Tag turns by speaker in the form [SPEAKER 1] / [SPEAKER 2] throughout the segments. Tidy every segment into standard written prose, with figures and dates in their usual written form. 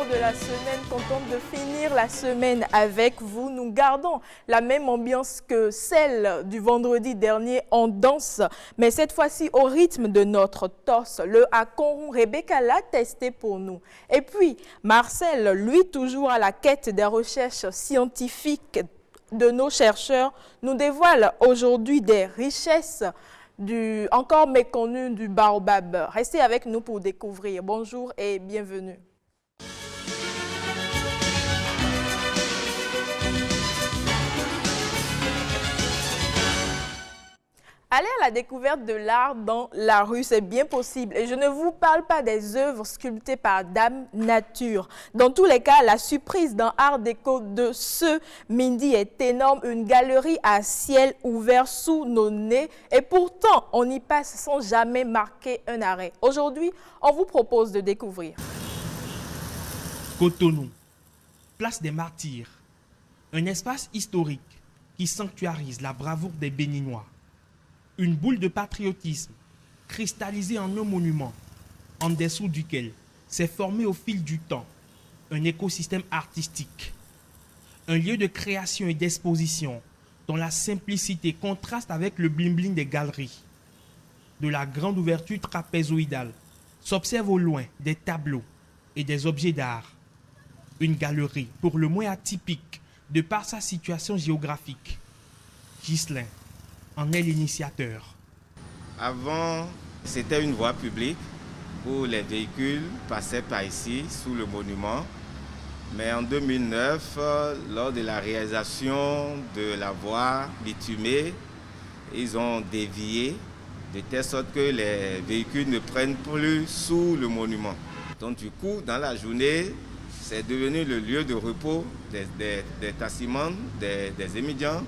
[SPEAKER 1] retour de la semaine, contente de finir la semaine avec vous. Nous gardons la même ambiance que celle du vendredi dernier en danse, mais cette fois-ci au rythme de notre torse. Le Akoron Rebecca l'a testé pour nous. Et puis, Marcel, lui toujours à la quête des recherches scientifiques de nos chercheurs, nous dévoile aujourd'hui des richesses encore méconnu du baobab. Restez avec nous pour découvrir. Bonjour et bienvenue. Aller à la découverte de l'art dans la rue, c'est bien possible. Et je ne vous parle pas des œuvres sculptées par Dame Nature. Dans tous les cas, la surprise d'un art déco de ce midi est énorme. Une galerie à ciel ouvert sous nos nez. Et pourtant, on y passe sans jamais marquer un arrêt. Aujourd'hui, on vous propose de découvrir.
[SPEAKER 2] Cotonou, place des Martyrs. Un espace historique qui sanctuarise la bravoure des Béninois. Une boule de patriotisme cristallisée en un monument, en dessous duquel s'est formé au fil du temps un écosystème artistique. Un lieu de création et d'exposition dont la simplicité contraste avec le bling-bling des galeries. De la grande ouverture trapézoïdale s'observent au loin des tableaux et des objets d'art. Une galerie pour le moins atypique de par sa situation géographique. Ghislain en est l'initiateur.
[SPEAKER 3] Avant, c'était une voie publique où les véhicules passaient par ici, sous le monument. Mais en 2009, lors de la réalisation de la voie bitumée, ils ont dévié de telle sorte que les véhicules ne prennent plus sous le monument. Donc du coup, dans la journée, c'est devenu le lieu de repos des tassimans, des émigrants,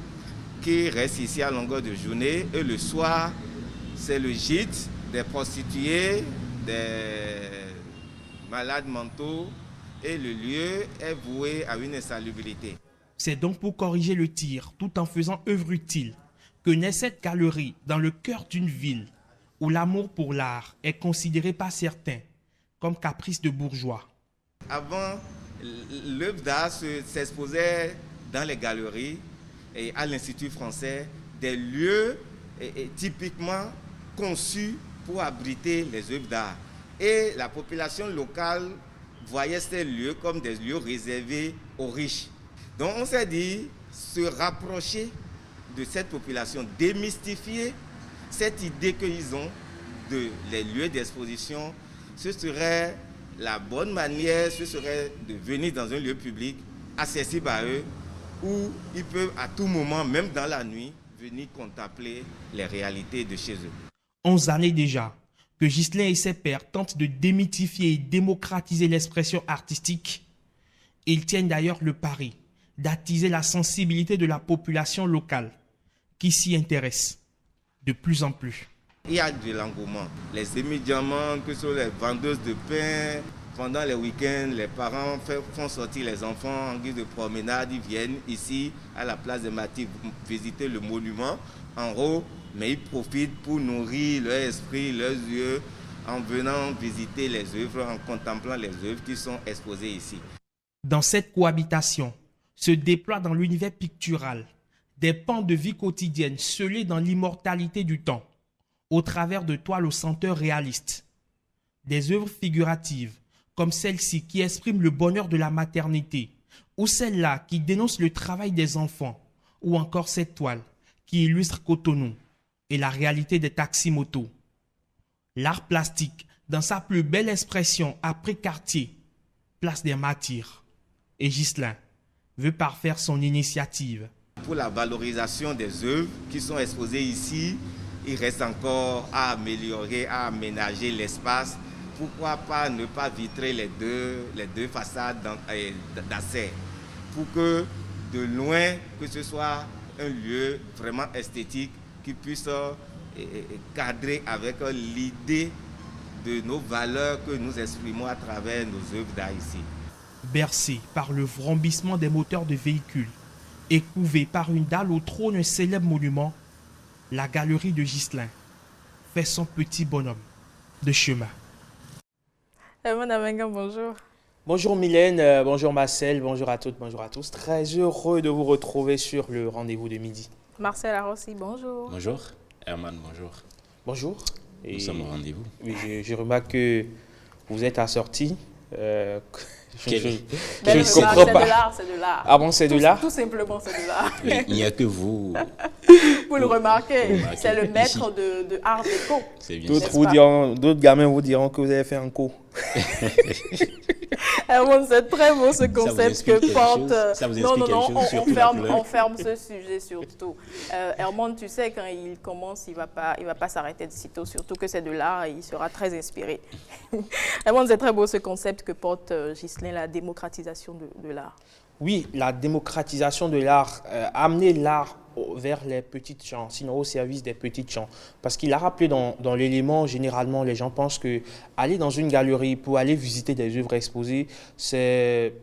[SPEAKER 3] qui restent ici à longueur de journée, et le soir, c'est le gîte des prostituées, des malades mentaux, et le lieu est voué à une insalubrité.
[SPEAKER 2] C'est donc pour corriger le tir, tout en faisant œuvre utile, que naît cette galerie dans le cœur d'une ville, où l'amour pour l'art est considéré par certains comme caprice de bourgeois.
[SPEAKER 3] Avant, l'œuvre d'art s'exposait dans les galeries, et à l'Institut français, des lieux typiquement conçus pour abriter les œuvres d'art. Et la population locale voyait ces lieux comme des lieux réservés aux riches. Donc on s'est dit, se rapprocher de cette population, démystifier cette idée qu'ils ont de les lieux d'exposition, ce serait la bonne manière, ce serait de venir dans un lieu public, accessible à eux, où ils peuvent à tout moment, même dans la nuit, venir contempler les réalités de chez eux.
[SPEAKER 2] 11 années déjà que Ghislain et ses pairs tentent de démythifier et démocratiser l'expression artistique. Ils tiennent d'ailleurs le pari d'attiser la sensibilité de la population locale qui s'y intéresse de plus en plus.
[SPEAKER 3] Il y a de l'engouement. Les émigrants, que ce soit les vendeuses de pain, pendant les week-ends, les parents font sortir les enfants en guise de promenade. Ils viennent ici, à la place des Martyrs, visiter le monument en haut, mais ils profitent pour nourrir leur esprit, leurs yeux, en venant visiter les œuvres, en contemplant les œuvres qui sont exposées ici.
[SPEAKER 2] Dans cette cohabitation, se déploient dans l'univers pictural des pans de vie quotidienne scellés dans l'immortalité du temps, au travers de toiles aux senteurs réalistes. Des œuvres figuratives, comme celle-ci qui exprime le bonheur de la maternité, ou celle-là qui dénonce le travail des enfants, ou encore cette toile qui illustre Cotonou et la réalité des taxis-motos. L'art plastique, dans sa plus belle expression après Cartier, place des Martyrs. Et Ghislain veut parfaire son initiative.
[SPEAKER 3] Pour la valorisation des œuvres qui sont exposées ici, il reste encore à améliorer, à aménager l'espace. Pourquoi pas ne pas vitrer les deux façades d'accès pour que de loin, que ce soit un lieu vraiment esthétique qui puisse cadrer avec l'idée de nos valeurs que nous exprimons à travers nos œuvres d'art ici.
[SPEAKER 2] Bercé par le vrombissement des moteurs de véhicules et couvé par une dalle au trône un célèbre monument, la galerie de Ghislain fait son petit bonhomme de chemin.
[SPEAKER 1] Madame Wenga, bonjour.
[SPEAKER 4] Bonjour Mylène, bonjour Marcel, bonjour à toutes, bonjour à tous. Très heureux de vous retrouver sur le rendez-vous de midi.
[SPEAKER 1] Marcel Arossi, bonjour.
[SPEAKER 5] Bonjour, Herman, bonjour.
[SPEAKER 4] Bonjour.
[SPEAKER 5] Nous sommes au rendez-vous.
[SPEAKER 4] Oui, je remarque que vous êtes assorti.
[SPEAKER 5] Quel-
[SPEAKER 4] Je
[SPEAKER 1] Belle
[SPEAKER 4] ne
[SPEAKER 1] remarque,
[SPEAKER 4] comprends
[SPEAKER 1] c'est
[SPEAKER 4] pas.
[SPEAKER 1] de l'art, c'est de l'art.
[SPEAKER 4] Ah bon, c'est de l'art?
[SPEAKER 1] Tout simplement, c'est de l'art.
[SPEAKER 5] Il n'y a que vous,
[SPEAKER 1] Vous le remarquez,
[SPEAKER 5] remarquez
[SPEAKER 1] c'est le maître
[SPEAKER 5] ici.
[SPEAKER 1] de art déco.
[SPEAKER 5] c'est bien
[SPEAKER 4] D'autres
[SPEAKER 5] ça.
[SPEAKER 1] N'est-ce pas?
[SPEAKER 4] d'autres gamins vous diront que vous avez fait un cours.
[SPEAKER 1] Herman, c'est très beau ce
[SPEAKER 5] vous
[SPEAKER 1] concept
[SPEAKER 5] explique
[SPEAKER 1] que
[SPEAKER 5] quelque
[SPEAKER 1] porte.
[SPEAKER 5] chose? Ça vous
[SPEAKER 1] Non,
[SPEAKER 5] explique
[SPEAKER 1] non, non,
[SPEAKER 5] quelque chose, surtout la couleur?
[SPEAKER 1] on ferme ce sujet surtout. Herman, tu sais, quand il commence, il va pas s'arrêter de sitôt, surtout que c'est de l'art et il sera très inspiré. Herman, c'est très beau ce concept que porte Ghislain, la démocratisation de l'art.
[SPEAKER 4] Oui, la démocratisation de l'art, amener l'art vers les petites gens, sinon au service des petites gens. Parce qu'il a rappelé dans l'élément, généralement, les gens pensent que aller dans une galerie pour aller visiter des œuvres exposées, c'est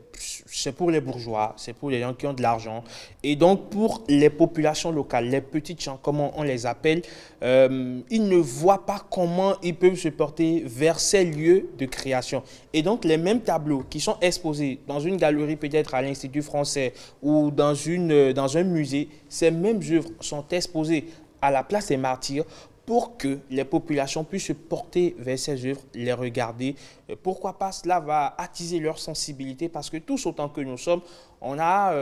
[SPEAKER 4] pour les bourgeois, c'est pour les gens qui ont de l'argent. Et donc, pour les populations locales, les petites gens, comme on les appelle, ils ne voient pas comment ils peuvent se porter vers ces lieux de création. Et donc, les mêmes tableaux qui sont exposés dans une galerie, peut-être à l'Institut français ou dans un musée, ces mêmes œuvres sont exposées à la place des Martyrs pour que les populations puissent se porter vers ces œuvres, les regarder. Pourquoi pas, cela va attiser leur sensibilité parce que tous autant que nous sommes, on a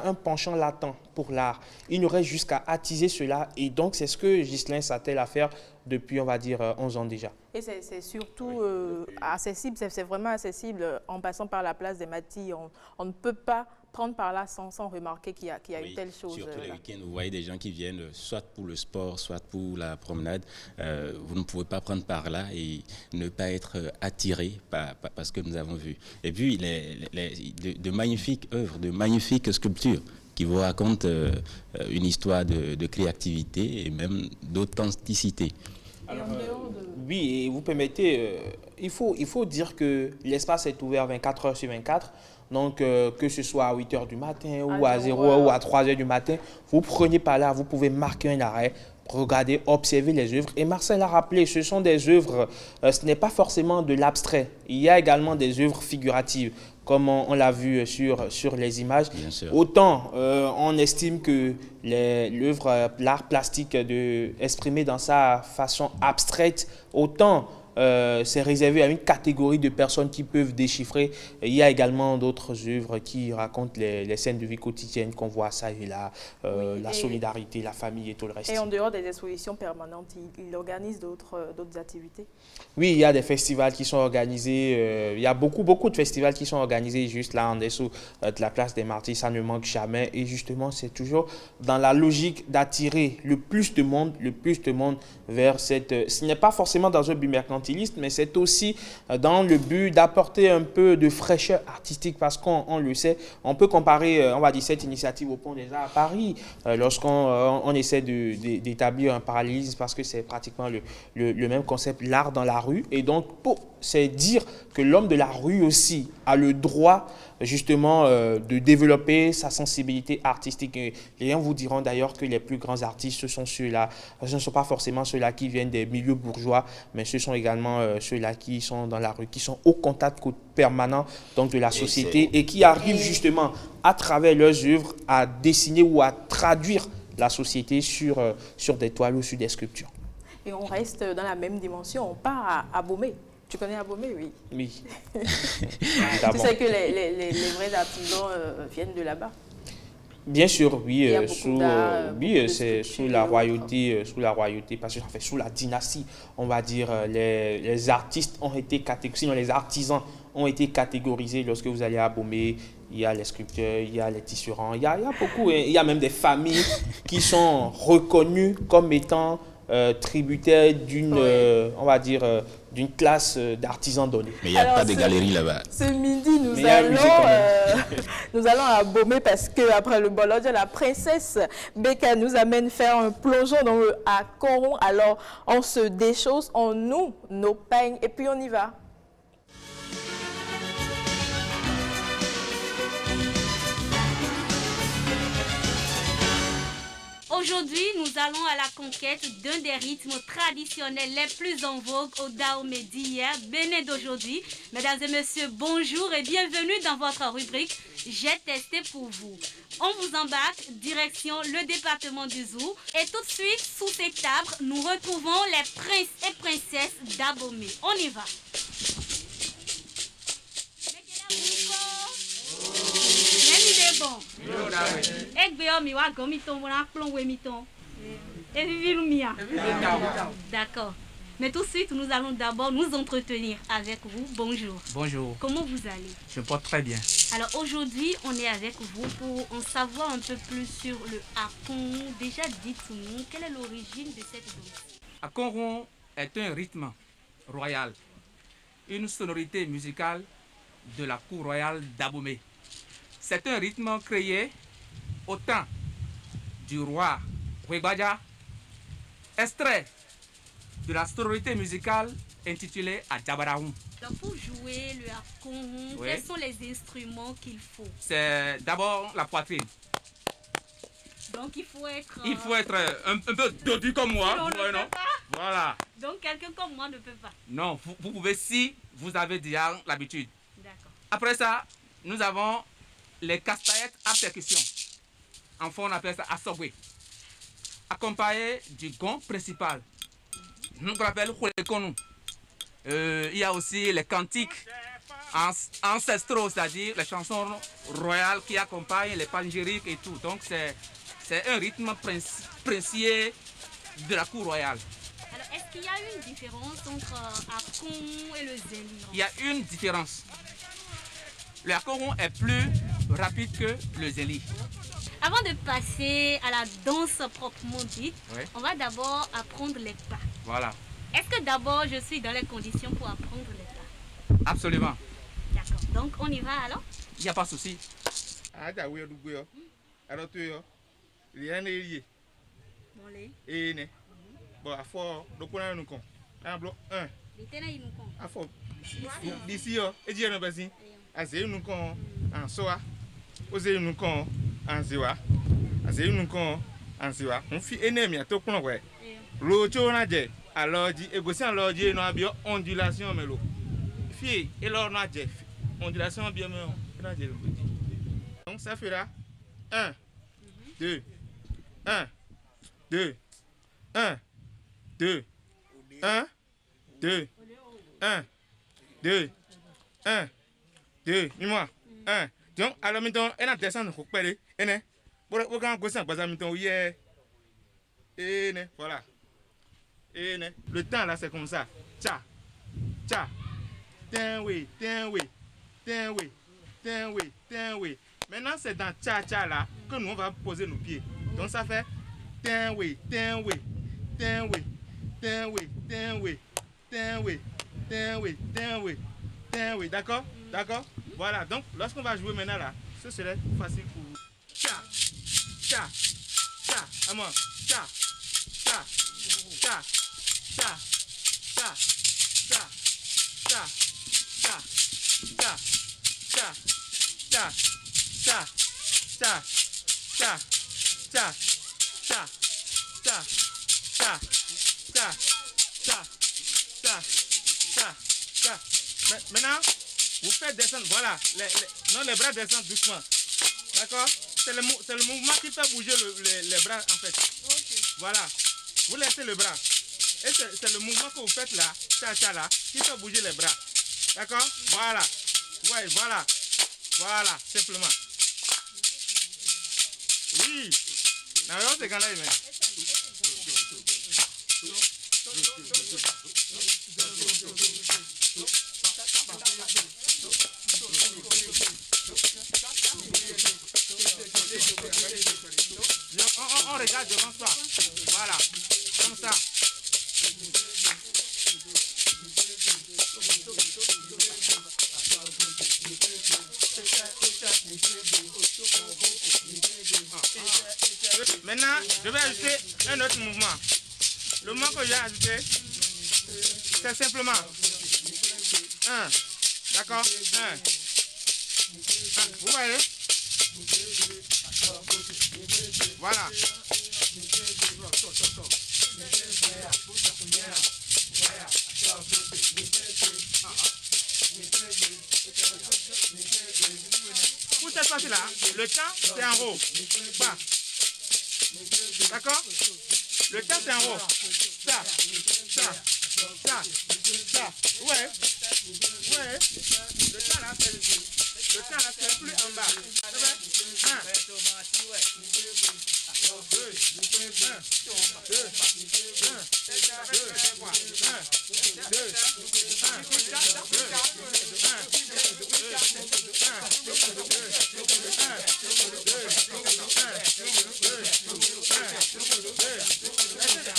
[SPEAKER 4] un penchant latent pour l'art. Il nous reste jusqu'à attiser cela et donc c'est ce que Ghislain s'attelle à faire depuis, on va dire, 11 ans déjà.
[SPEAKER 1] Et c'est surtout accessible, c'est vraiment accessible en passant par la place des Mathis. On ne peut pas prendre par là sans remarquer qu'il y a
[SPEAKER 5] Oui,
[SPEAKER 1] une telle chose.
[SPEAKER 5] surtout les
[SPEAKER 1] là.
[SPEAKER 5] week-ends, vous voyez des gens qui viennent soit pour le sport, soit pour la promenade. Vous ne pouvez pas prendre par là et ne pas être attiré par ce que nous avons vu. Et puis, de magnifiques œuvres, de magnifiques sculptures qui vous racontent une histoire de créativité et même d'authenticité.
[SPEAKER 4] Alors, oui, et vous permettez, il faut dire que l'espace est ouvert 24 heures sur 24. Donc, que ce soit à 8 heures du matin ou à 0 heures ou à 3 heures du matin, vous prenez par là, vous pouvez marquer un arrêt, regarder, observer les œuvres. Et Marcel a rappelé, ce sont des œuvres, ce n'est pas forcément de l'abstrait. Il y a également des œuvres figuratives, comme on l'a vu sur les images.
[SPEAKER 5] Bien sûr.
[SPEAKER 4] Autant on estime que l'œuvre, l'art plastique exprimé dans sa façon abstraite, autant c'est réservé à une catégorie de personnes qui peuvent déchiffrer. Il y a également d'autres œuvres qui racontent les scènes de vie quotidienne qu'on voit ça et là, la solidarité, la famille et tout le reste.
[SPEAKER 1] Et en dehors des expositions permanentes, il organise d'autres activités?
[SPEAKER 4] Oui, il y a des festivals qui sont organisés. Il y a beaucoup de festivals qui sont organisés juste là en dessous de la place des Martyrs. Ça ne manque jamais. Et justement, c'est toujours dans la logique d'attirer le plus de monde vers cette... Ce n'est pas forcément dans un but mercantiliste, mais c'est aussi dans le but d'apporter un peu de fraîcheur artistique parce qu'on le sait. On peut comparer, on va dire, cette initiative au Pont des Arts à Paris lorsqu'on essaie d'établir un parallélisme parce que c'est pratiquement le même concept, l'art dans la rue. Et donc, c'est dire que l'homme de la rue aussi a le droit justement de développer sa sensibilité artistique. Et les gens vous diront d'ailleurs que les plus grands artistes, ce sont ceux-là. Ce ne sont pas forcément ceux-là qui viennent des milieux bourgeois, mais ce sont également ceux-là qui sont dans la rue, qui sont au contact permanent donc, de la société et qui arrivent justement à travers leurs œuvres à dessiner ou à traduire la société sur des toiles ou sur des sculptures.
[SPEAKER 1] Et on reste dans la même dimension, on part à Abomey. Tu connais Abomey, oui?
[SPEAKER 4] Oui.
[SPEAKER 1] Tu sais que les vrais artisans viennent de là-bas?
[SPEAKER 4] Bien sûr, oui.
[SPEAKER 1] Il y a beaucoup d'art,
[SPEAKER 4] C'est sous la royauté, parce que sous la dynastie, on va dire, les artistes ont été catégorisés, sinon les artisans ont été catégorisés lorsque vous allez à Abomey. Il y a les sculpteurs, il y a les tisserands, il y a beaucoup, il y a même des familles qui sont reconnues comme étant tributaires d'une, on va dire, d'une classe d'artisans donnés.
[SPEAKER 5] Mais il n'y a pas de galerie là-bas.
[SPEAKER 1] Ce midi, nous allons à Abomey parce qu'après le Bologna, la princesse Beka nous amène faire un plongeon à Coron. Alors, on se déchausse, on noue nos peignes et puis on y va.
[SPEAKER 6] Aujourd'hui, Aujourd'hui, nous allons à la conquête d'un des rythmes traditionnels les plus en vogue au Dahomey d'hier, Bénin d'aujourd'hui. Mesdames et messieurs, bonjour et bienvenue dans votre rubrique J'ai testé pour vous. On vous embarque direction le département du Zou et tout de suite, sous cet arbre, nous retrouvons les princes et princesses d'Abomey. On y va. D'accord. Mais tout de suite, nous allons d'abord nous entretenir avec vous. Bonjour.
[SPEAKER 7] Bonjour,
[SPEAKER 6] Comment vous allez?
[SPEAKER 7] je me porte très bien.
[SPEAKER 6] Alors aujourd'hui, on est avec vous pour en savoir un peu plus sur le Akon. Déjà, dites-nous, quelle est l'origine de cette danse?
[SPEAKER 7] Akoron est un rythme royal, une sonorité musicale de la cour royale d'Abomey. C'est un rythme créé au temps du roi Rwebadja, extrait de la sonorité musicale intitulée Adjabaraoum.
[SPEAKER 6] Alors pour jouer le Akon,
[SPEAKER 7] Oui.
[SPEAKER 6] quels sont les instruments qu'il faut?
[SPEAKER 7] C'est d'abord la poitrine.
[SPEAKER 6] Donc il faut être...
[SPEAKER 7] Il faut être un peu dodu comme moi.
[SPEAKER 6] on ne
[SPEAKER 7] vous voyez,
[SPEAKER 6] peut
[SPEAKER 7] non?
[SPEAKER 6] pas.
[SPEAKER 7] Voilà.
[SPEAKER 6] Donc quelqu'un comme moi ne peut pas.
[SPEAKER 7] Non, vous pouvez si vous avez déjà l'habitude.
[SPEAKER 6] D'accord.
[SPEAKER 7] Après ça, nous avons les castaillettes à percussion. Enfin, on appelle ça assobwe. Accompagné du gong principal. Nous l'appelle Khoulekonou. Il y a aussi les cantiques ancestraux, c'est-à-dire les chansons royales qui accompagnent les panégyriques et tout. Donc c'est un rythme princier de la cour royale.
[SPEAKER 6] Alors est-ce qu'il y a une différence entre Akon et le Zéli?
[SPEAKER 7] Il y a une différence. Le akoron est plus rapide que le zéli.
[SPEAKER 6] Avant de passer à la danse proprement dite,
[SPEAKER 7] Oui.
[SPEAKER 6] on va d'abord apprendre les pas.
[SPEAKER 7] Voilà,
[SPEAKER 6] Est-ce que d'abord je suis dans les conditions pour apprendre les pas?
[SPEAKER 7] absolument.
[SPEAKER 6] D'accord. Donc on y va alors?
[SPEAKER 7] Il n'y a pas de souci.
[SPEAKER 3] Aja wo dugbe yo. Aro to yo. Rien ne lié.
[SPEAKER 6] Bon, les.
[SPEAKER 3] Et ne. Bon, afo do pona nu kon. Un bloc 1.
[SPEAKER 6] Les ténèbres, ils nous comptent.
[SPEAKER 3] Afo. D'ici yo. Et dire no basi. Aze nu kon en soa. Oze nu kon en ziwa. Aze nu kon en ziwa. On fi ene mi to kon we. Lo cho na je. Alors dit egosi en lo di no abio ondulation melo. Fi et lo na je. Ondulation bien me. Na je. Donc ça fera 1, 2, 1, 2, 1, 2, 1, 2, 1, 2, 1, 2, dis-moi, 1. Donc, alors maintenant, elle a descendu au père, et ne, pour quand on s'en passe à maintenant, et ne, voilà. Et ne, le temps là, c'est comme ça. Tcha, tcha, tiens, oui, tiens, oui, tiens, oui, tiens, oui, tiens, oui. Maintenant, c'est dans tcha-tcha là que nous on va poser nos pieds. Donc, ça fait tiens, oui, tiens, oui, tiens, oui, tiens, oui, tiens, oui, tiens, oui, tiens, oui, tiens, oui, tiens, oui. D'accord? D'accord? Voilà. Donc, lorsqu'on va jouer maintenant là, ce serait facile pour vous. Tcha, tcha, tcha. À moi. Tcha, tcha, tcha, tcha, tcha, tcha, tcha, tcha, tcha, tcha, tcha. Cha, cha, cha, cha, cha, cha, cha, cha, cha, cha, cha, cha. Maintenant, vous faites descendre, voilà, non, les bras descendent doucement. D'accord? C'est le mouvement qui fait bouger les bras en fait.
[SPEAKER 6] Ok.
[SPEAKER 3] Voilà. Vous laissez le bras. Et c'est le mouvement que vous faites là, cha, cha là, qui fait bouger les bras. D'accord? Voilà. Ouais, voilà. Voilà, simplement. Oui. Non, c'est quand là, mais. On regarde devant soi. Voilà. Comme ça. Maintenant, je vais ajouter un autre mouvement. Le mouvement que j'ai ajouté, c'est simplement 1. D'accord? 1. Vous voyez? Voilà.
[SPEAKER 7] Pour cette fois-ci-là, le temps c'est en haut. Bas. D'accord? Le temps c'est en haut. Ça. Ouais. Le temps là c'est plus en bas.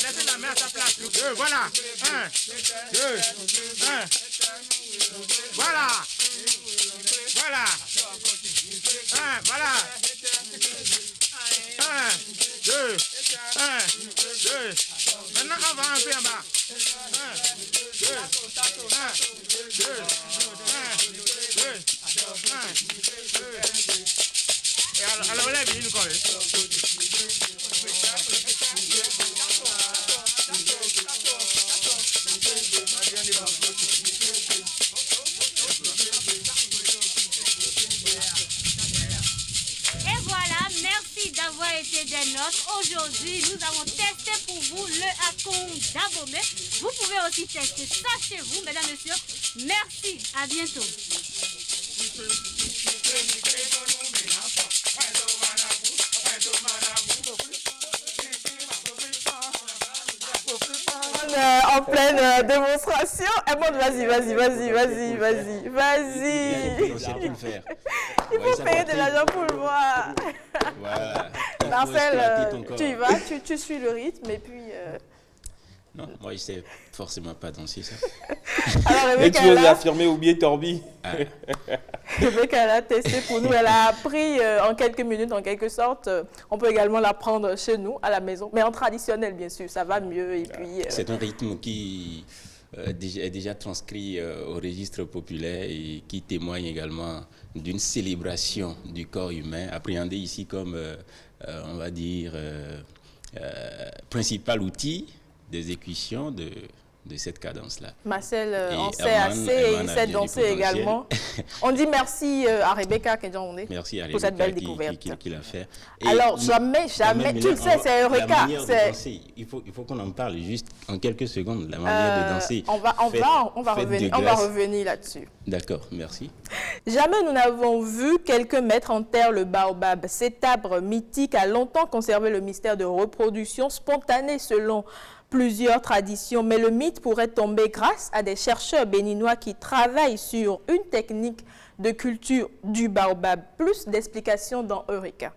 [SPEAKER 7] Laissez la main à sa place. Voilà. 1, 2, 1. Voilà. Voilà. 1, voilà. 1, 2, 1, 2. Maintenant, on va un peu en bas. 1, 2, 1, 2, 1, 2. Et alors, on lève une colle.
[SPEAKER 6] Et voilà, merci d'avoir été des nôtres. Aujourd'hui, nous avons testé pour vous le Akon d'Abomey. Vous pouvez aussi tester ça chez vous, mesdames, messieurs. Merci, à bientôt.
[SPEAKER 1] En pleine démonstration. Eh bon, vas-y. Il faut payer de l'argent pour le voir.
[SPEAKER 5] Voilà.
[SPEAKER 1] Marcel, tu y vas, tu suis le rythme et puis...
[SPEAKER 5] Non, moi, je sais forcément pas danser ça.
[SPEAKER 1] Alors,
[SPEAKER 4] Et tu veux l'affirmer ou bien Torbi?
[SPEAKER 1] Rebecca l'a testé pour nous. Elle a appris en quelques minutes, en quelque sorte. On peut également l'apprendre chez nous, à la maison, mais en traditionnel, bien sûr. Ça va mieux. Et puis,
[SPEAKER 5] C'est un rythme qui est déjà transcrit au registre populaire et qui témoigne également d'une célébration du corps humain, appréhendé ici comme, on va dire, principal outil d'exécution de cette cadence-là.
[SPEAKER 1] Marcel en sait assez et il sait danser également. On dit merci à Rebecca Kedjaoundé pour cette belle découverte.
[SPEAKER 5] Qui l'a fait. Et
[SPEAKER 1] alors, jamais, tu le sais, c'est Eureka.
[SPEAKER 5] Il faut qu'on en parle juste en quelques secondes, la manière de danser.
[SPEAKER 1] On va revenir là-dessus.
[SPEAKER 5] D'accord, merci.
[SPEAKER 1] Jamais nous n'avons vu quelqu'un mettre en terre le baobab. Cet arbre mythique a longtemps conservé le mystère de reproduction spontanée selon plusieurs traditions, mais le mythe pourrait tomber grâce à des chercheurs béninois qui travaillent sur une technique de culture du baobab. Plus d'explications dans Eureka.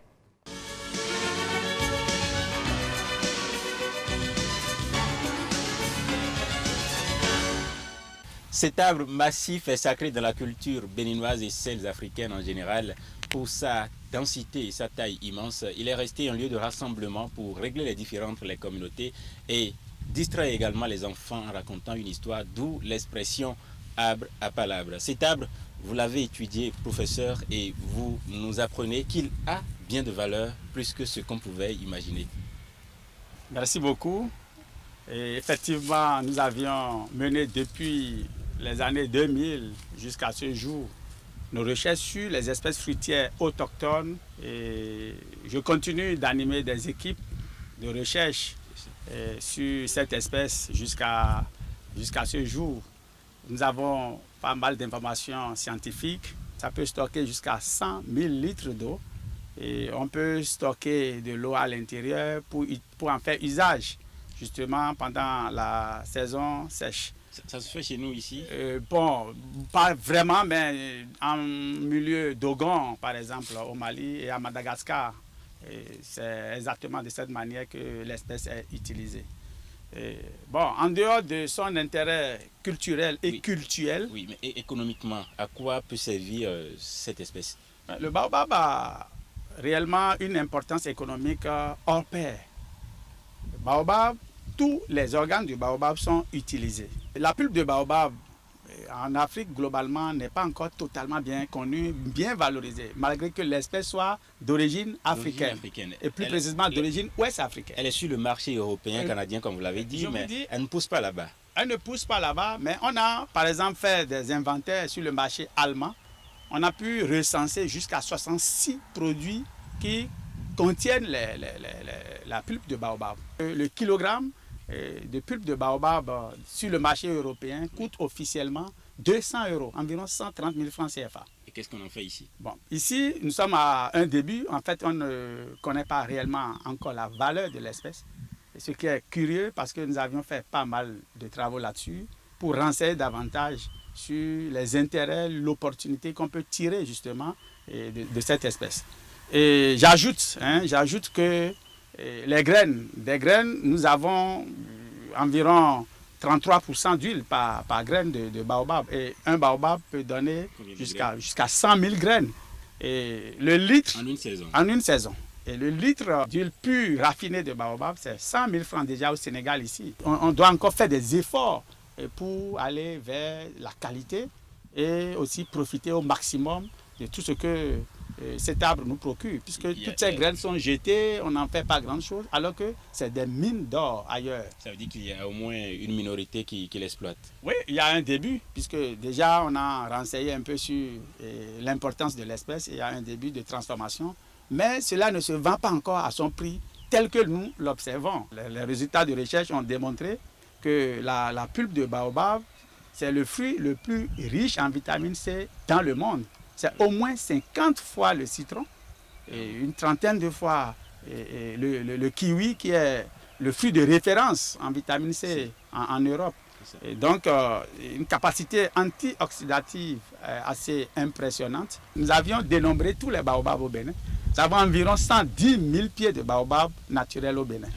[SPEAKER 5] Cet arbre massif est sacré dans la culture béninoise et celle africaine en général. Pour sa densité et sa taille immense, il est resté un lieu de rassemblement pour régler les différends entre les communautés et distraire également les enfants en racontant une histoire, d'où l'expression arbre à palabre. Cet arbre, vous l'avez étudié, professeur, et vous nous apprenez qu'il a bien de valeur, plus que ce qu'on pouvait imaginer.
[SPEAKER 8] Merci beaucoup. Et effectivement, nous avions mené depuis les années 2000 jusqu'à ce jour nos recherches sur les espèces fruitières autochtones et je continue d'animer des équipes de recherche sur cette espèce jusqu'à ce jour. Nous avons pas mal d'informations scientifiques. Ça peut stocker jusqu'à 100 000 litres d'eau et on peut stocker de l'eau à l'intérieur pour en faire usage justement pendant la saison sèche.
[SPEAKER 5] Ça se fait chez nous ici?
[SPEAKER 8] Bon, pas vraiment, mais en milieu d'Ogon, par exemple, au Mali et à Madagascar. C'est exactement de cette manière que l'espèce est utilisée. Bon, en dehors de son intérêt culturel et cultuel...
[SPEAKER 5] Oui, mais économiquement, à quoi peut servir cette espèce?
[SPEAKER 8] Le baobab a réellement une importance économique hors pair. Le baobab, tous les organes du baobab sont utilisés. La pulpe de baobab en Afrique, globalement, n'est pas encore totalement bien connue, bien valorisée, malgré que l'espèce soit d'origine africaine, et plus précisément d'origine ouest-africaine.
[SPEAKER 5] Elle est sur le marché européen, canadien, comme vous l'avez dit, mais elle ne pousse pas là-bas.
[SPEAKER 8] Elle ne pousse pas là-bas, mais on a, par exemple, fait des inventaires sur le marché allemand. On a pu recenser jusqu'à 66 produits qui contiennent la pulpe de baobab. Le kilogramme de pulpe de baobab sur le marché européen coûte officiellement 200 €, environ 130 000 francs CFA.
[SPEAKER 5] Et qu'est-ce qu'on en fait ici?
[SPEAKER 8] Bon, ici, nous sommes à un début. En fait, on ne connaît pas réellement encore la valeur de l'espèce. Ce qui est curieux parce que nous avions fait pas mal de travaux là-dessus pour renseigner davantage sur les intérêts, l'opportunité qu'on peut tirer justement de cette espèce. Et j'ajoute que des graines, nous avons environ 33% d'huile par graine de baobab. Et un baobab peut donner jusqu'à 100 000 graines. Et le litre...
[SPEAKER 5] En une saison.
[SPEAKER 8] En une saison. Et le litre d'huile pure raffinée de baobab, c'est 100 000 francs déjà au Sénégal ici. On doit encore faire des efforts pour aller vers la qualité et aussi profiter au maximum de tout ce que cet arbre nous procure. Puisque toutes ces graines sont jetées, on n'en fait pas grand-chose, alors que c'est des mines d'or ailleurs.
[SPEAKER 5] Ça veut dire qu'il y a au moins une minorité qui l'exploite.
[SPEAKER 8] Oui, il y a un début, puisque déjà on a renseigné un peu sur l'importance de l'espèce. Il y a un début de transformation. Mais cela ne se vend pas encore à son prix tel que nous l'observons. Les résultats de recherche ont démontré que la pulpe de baobab, c'est le fruit le plus riche en vitamine C dans le monde. C'est au moins 50 fois le citron et une trentaine de fois le kiwi, qui est le fruit de référence en vitamine C en Europe. Et donc, une capacité antioxydative assez impressionnante. Nous avions dénombré tous les baobabs au Bénin. Nous avons environ 110 000 pieds de baobab naturels au Bénin.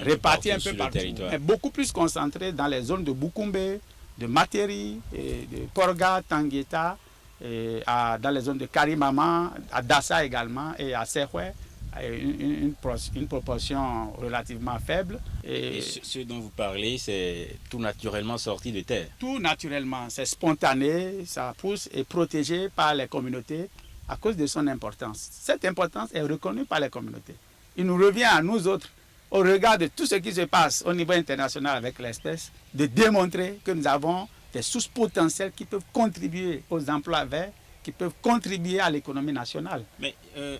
[SPEAKER 8] Répartis un peu partout. Mais beaucoup plus concentrés dans les zones de Boukoumbe, de Materi, de Porga, Tangueta, dans les zones de Karimama, à Dassa également et à Sehwe. Une proportion relativement faible.
[SPEAKER 5] Et ce dont vous parlez, c'est tout naturellement sorti de terre? Tout
[SPEAKER 8] naturellement, c'est spontané, ça pousse et protégé par les communautés à cause de son importance. Cette importance est reconnue par les communautés. Il nous revient à nous autres, au regard de tout ce qui se passe au niveau international avec l'espèce, de démontrer que nous avons des sources potentielles qui peuvent contribuer aux emplois verts, qui peuvent contribuer à l'économie nationale.
[SPEAKER 5] Mais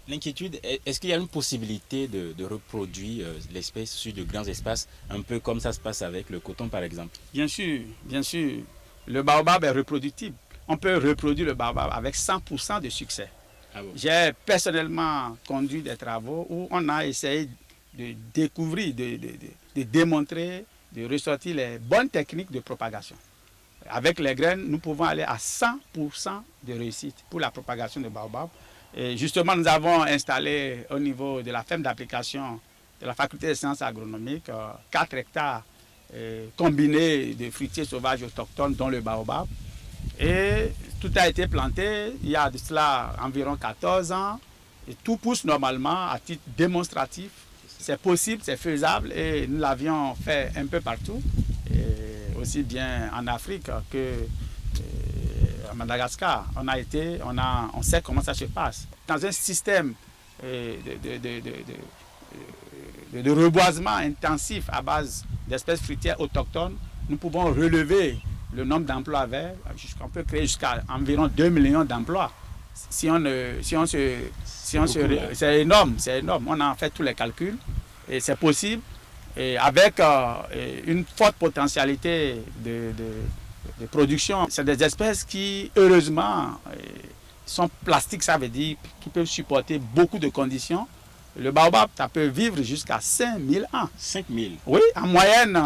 [SPEAKER 5] l'inquiétude, est-ce qu'il y a une possibilité de reproduire l'espèce sur de grands espaces, un peu comme ça se passe avec le coton par exemple?
[SPEAKER 8] Bien sûr, bien sûr. Le baobab est reproductible. On peut reproduire le baobab avec 100% de succès.
[SPEAKER 5] Ah bon?
[SPEAKER 8] J'ai personnellement conduit des travaux où on a essayé de découvrir, de démontrer, de ressortir les bonnes techniques de propagation. Avec les graines, nous pouvons aller à 100% de réussite pour la propagation de baobab. Et justement, nous avons installé au niveau de la ferme d'application de la faculté des sciences agronomiques 4 hectares combinés de fruitiers sauvages autochtones, dont le baobab. Et tout a été planté il y a de cela environ 14 ans. Et tout pousse normalement à titre démonstratif. C'est possible, c'est faisable et nous l'avions fait un peu partout. Aussi bien en Afrique que à Madagascar. On sait comment ça se passe. Dans un système de reboisement intensif à base d'espèces fruitières autochtones, nous pouvons relever le nombre d'emplois verts. On peut créer jusqu'à environ 2 millions d'emplois. C'est énorme, c'est énorme. On a fait tous les calculs et c'est possible. Et avec une forte potentialité de production. C'est des espèces qui, heureusement, sont plastiques, ça veut dire qu'ils peuvent supporter beaucoup de conditions. Le baobab, ça peut vivre jusqu'à 5000 ans.
[SPEAKER 5] 5000?
[SPEAKER 8] Oui, en moyenne,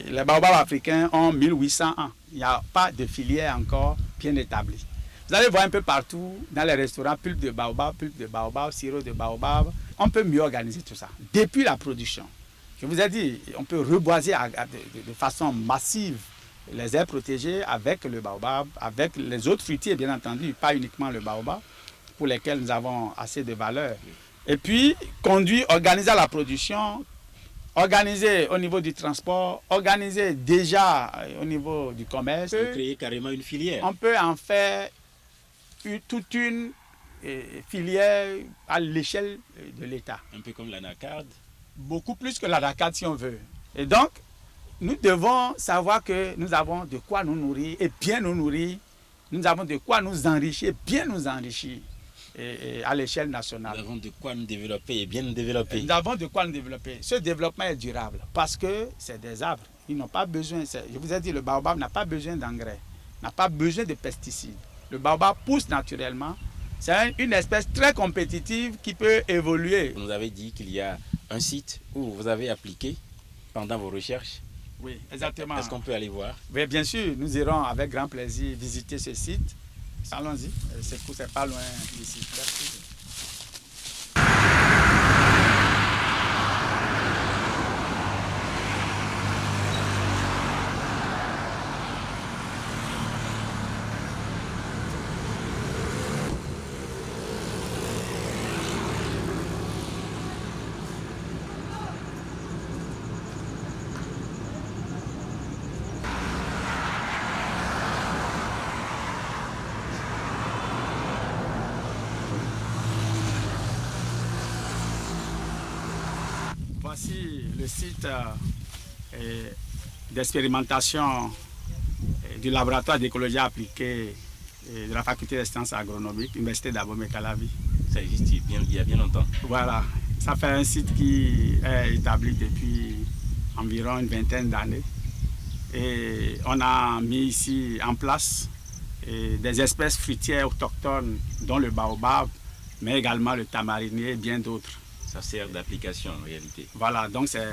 [SPEAKER 8] les baobabs africains ont 1800 ans. Il n'y a pas de filière encore bien établie. Vous allez voir un peu partout, dans les restaurants, pulpe de baobab, sirop de baobab. On peut mieux organiser tout ça, depuis la production. Je vous ai dit, on peut reboiser de façon massive les aires protégées avec le baobab, avec les autres fruitiers, bien entendu, pas uniquement le baobab, pour lesquels nous avons assez de valeur. Et puis, organiser la production organiser au niveau du transport, organiser déjà au niveau du commerce.
[SPEAKER 5] De créer carrément une filière.
[SPEAKER 8] On peut en faire toute une filière à l'échelle de l'État.
[SPEAKER 5] Un peu comme l'anacarde.
[SPEAKER 8] Beaucoup plus que l'anacarde si on veut. Et donc, nous devons savoir que nous avons de quoi nous nourrir et bien nous nourrir. Nous avons de quoi nous enrichir et bien nous enrichir et à l'échelle nationale.
[SPEAKER 5] Nous avons de quoi nous développer et bien nous développer.
[SPEAKER 8] Nous avons de quoi nous développer. Ce développement est durable parce que c'est des arbres. Ils n'ont pas besoin, je vous ai dit, le baobab n'a pas besoin d'engrais, n'a pas besoin de pesticides. Le baobab pousse naturellement. C'est une espèce très compétitive qui peut évoluer.
[SPEAKER 5] Vous nous avez dit qu'il y a un site où vous avez appliqué pendant vos recherches.
[SPEAKER 8] Oui, exactement.
[SPEAKER 5] Est-ce qu'on peut aller voir?
[SPEAKER 8] Oui, bien sûr, nous irons avec grand plaisir visiter ce site. Allons-y, c'est pas loin d'ici. Merci. Voici le site d'expérimentation du laboratoire d'écologie appliquée de la faculté des sciences agronomiques, Université d'Abomey-Calavi.
[SPEAKER 5] Ça existe il y a bien longtemps.
[SPEAKER 8] Voilà, ça fait un site qui est établi depuis environ une vingtaine d'années. Et on a mis ici en place des espèces fruitières autochtones, dont le baobab, mais également le tamarinier et bien d'autres.
[SPEAKER 5] Ça sert d'application en réalité.
[SPEAKER 8] Voilà, donc c'est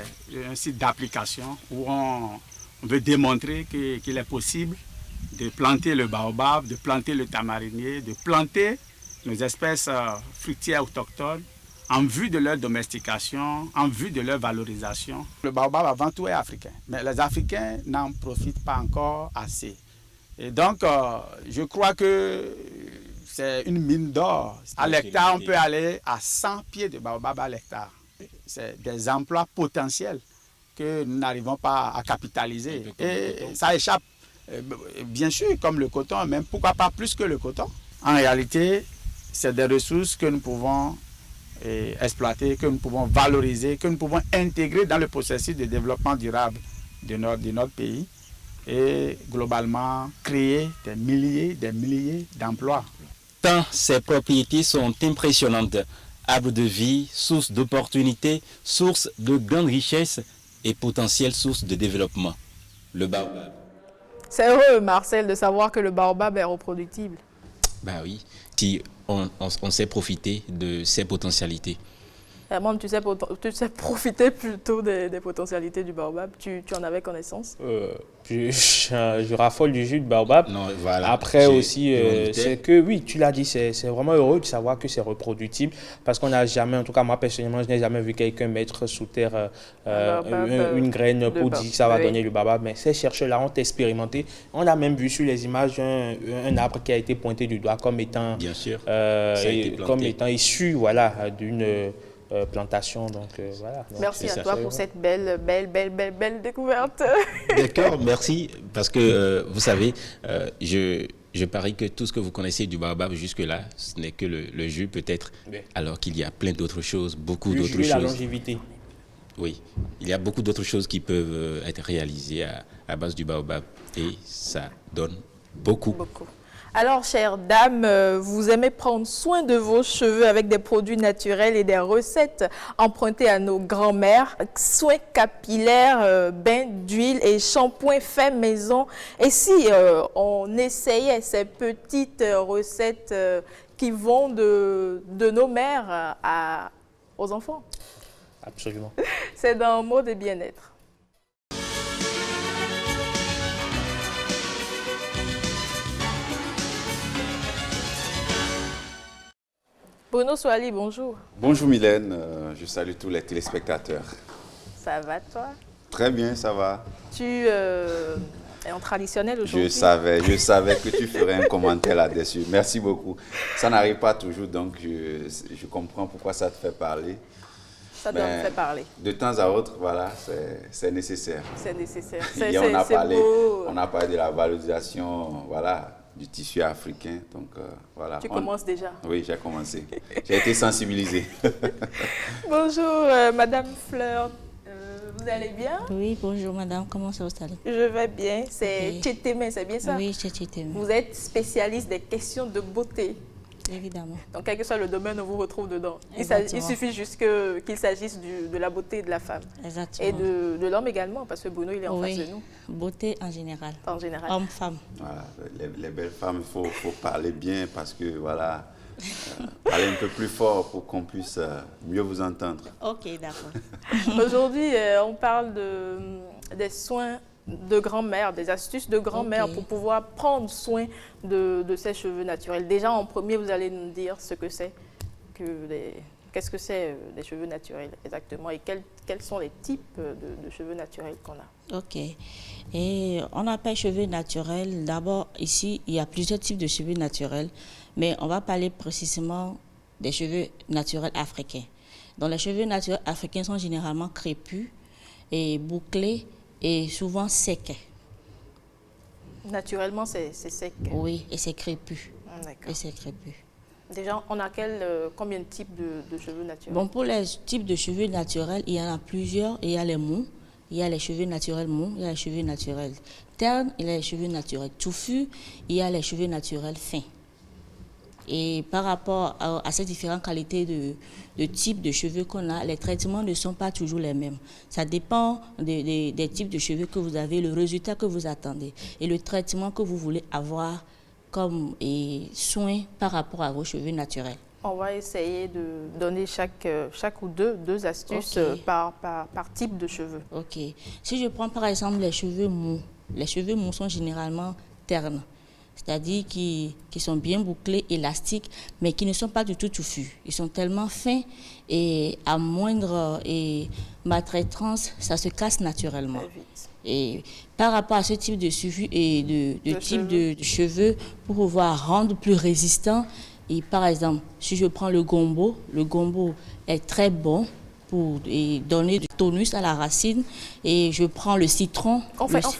[SPEAKER 8] un site d'application où on veut démontrer qu'il est possible de planter le baobab, de planter le tamarinier, de planter nos espèces fruitières autochtones en vue de leur domestication, en vue de leur valorisation. Le baobab avant tout est africain, mais les Africains n'en profitent pas encore assez. Et donc, je crois que c'est une mine d'or. À l'hectare, on peut aller à 100 pieds de baobab à l'hectare. C'est des emplois potentiels que nous n'arrivons pas à capitaliser. Et ça échappe, bien sûr, comme le coton, même pourquoi pas plus que le coton. En réalité, c'est des ressources que nous pouvons exploiter, que nous pouvons valoriser, que nous pouvons intégrer dans le processus de développement durable de notre pays et globalement créer des milliers d'emplois.
[SPEAKER 5] Tant ces propriétés sont impressionnantes. Arbre de vie, source d'opportunités, source de grandes richesses et potentielle source de développement. Le baobab.
[SPEAKER 1] C'est heureux, Marcel, de savoir que le baobab est reproductible.
[SPEAKER 5] Ben oui, si on sait profiter de ses potentialités.
[SPEAKER 1] Vraiment, tu sais profiter plutôt des potentialités du baobab. Tu en avais connaissance?
[SPEAKER 4] Je raffole du jus de baobab.
[SPEAKER 5] Non, voilà.
[SPEAKER 4] Après aussi, c'est que oui, tu l'as dit, c'est vraiment heureux de savoir que c'est reproductible parce qu'on n'a jamais, en tout cas moi personnellement, je n'ai jamais vu quelqu'un mettre sous terre une graine pour dire que ça va donner le baobab. Mais ces chercheurs-là ont expérimenté. On a même vu sur les images un arbre qui a été pointé du doigt comme étant,
[SPEAKER 5] bien sûr,
[SPEAKER 4] comme étant issu, voilà, d'une plantation, donc voilà. Donc,
[SPEAKER 1] merci à toi pour cette belle découverte.
[SPEAKER 5] D'accord, merci, parce que vous savez, je parie que tout ce que vous connaissez du baobab jusque-là, ce n'est que le jus peut-être, alors qu'il y a plein d'autres choses, beaucoup d'autres choses.
[SPEAKER 4] La longévité.
[SPEAKER 5] Oui, il y a beaucoup d'autres choses qui peuvent être réalisées à base du baobab et ça donne beaucoup.
[SPEAKER 1] Alors, chères dames, vous aimez prendre soin de vos cheveux avec des produits naturels et des recettes empruntées à nos grands-mères. Soins capillaires, bains d'huile et shampoing fait maison. Et si on essayait ces petites recettes qui vont de nos mères aux enfants?
[SPEAKER 4] Absolument.
[SPEAKER 1] C'est dans Mode et Bien-être. Bruno Soali, bonjour.
[SPEAKER 9] Bonjour Mylène, je salue tous les téléspectateurs.
[SPEAKER 1] Ça va toi?
[SPEAKER 9] Très bien, ça va.
[SPEAKER 1] Tu es en traditionnel aujourd'hui?
[SPEAKER 9] Je savais que tu ferais un commentaire là-dessus. Merci beaucoup. Ça n'arrive pas toujours, donc je comprends pourquoi ça te fait parler.
[SPEAKER 1] Ça doit me faire parler.
[SPEAKER 9] De temps à autre, voilà, c'est nécessaire.
[SPEAKER 1] C'est nécessaire.
[SPEAKER 9] Hier, on a parlé de la valorisation, voilà, du tissu africain. Donc, voilà.
[SPEAKER 1] Tu commences déjà?
[SPEAKER 9] Oui, j'ai commencé. J'ai été sensibilisé.
[SPEAKER 1] Bonjour, Madame Fleur. Vous allez bien?
[SPEAKER 10] Oui, bonjour madame, comment ça vous allez?
[SPEAKER 1] Je vais bien, c'est
[SPEAKER 10] Ok.
[SPEAKER 1] Tchétémé, c'est bien ça?
[SPEAKER 10] Oui, c'est Tchétémé.
[SPEAKER 1] Vous êtes spécialiste des questions de beauté.
[SPEAKER 10] Évidemment.
[SPEAKER 1] Donc, quel que soit le domaine, on vous retrouve dedans. Il
[SPEAKER 10] Exactement.
[SPEAKER 1] suffit juste qu'il s'agisse de la beauté de la femme.
[SPEAKER 10] Exactement.
[SPEAKER 1] Et de l'homme également, parce que Bruno, il est en face de nous.
[SPEAKER 10] Beauté en général.
[SPEAKER 1] En général.
[SPEAKER 10] Homme-femme.
[SPEAKER 9] Voilà, les belles femmes, il faut parler bien parce que, voilà, parler un peu plus fort pour qu'on puisse mieux vous entendre.
[SPEAKER 10] Ok, d'accord.
[SPEAKER 1] Aujourd'hui, on parle des soins de grand-mère, des astuces de grand-mère
[SPEAKER 10] Ok.
[SPEAKER 1] pour pouvoir prendre soin de ses cheveux naturels. Déjà, en premier, vous allez nous dire ce que c'est qu'est-ce que c'est des cheveux naturels exactement et quels sont les types de cheveux naturels qu'on a.
[SPEAKER 10] Ok. Et on appelle cheveux naturels. D'abord, ici, il y a plusieurs types de cheveux naturels, mais on va parler précisément des cheveux naturels africains. Donc, les cheveux naturels africains sont généralement crépus et bouclés et souvent secs.
[SPEAKER 1] Naturellement, c'est sec.
[SPEAKER 10] Oui, et c'est crépus.
[SPEAKER 1] D'accord.
[SPEAKER 10] Et c'est crépus.
[SPEAKER 1] Déjà, on a combien de types de cheveux naturels?
[SPEAKER 10] Bon, pour les types de cheveux naturels, il y en a plusieurs. Il y a les mous, il y a les cheveux naturels mous, il y a les cheveux naturels ternes, il y a les cheveux naturels touffus, il y a les cheveux naturels fins. Et par rapport à ces différentes qualités de types de cheveux qu'on a, les traitements ne sont pas toujours les mêmes. Ça dépend des types de cheveux que vous avez, le résultat que vous attendez et le traitement que vous voulez avoir comme soin par rapport à vos cheveux naturels.
[SPEAKER 1] On va essayer de donner chaque ou deux astuces
[SPEAKER 10] Ok.
[SPEAKER 1] par type de cheveux.
[SPEAKER 10] Ok. Si je prends par exemple les cheveux mous sont généralement ternes, c'est-à-dire qui sont bien bouclés, élastiques, mais qui ne sont pas du tout touffus. Ils sont tellement fins et à moindre maltraitance, ça se casse naturellement.
[SPEAKER 1] Très vite.
[SPEAKER 10] Et par rapport à ce type de suivi et de type de cheveux, pour pouvoir rendre plus résistant, et par exemple, si je prends le gombo est très bon pour donner du tonus à la racine. Et je prends le citron.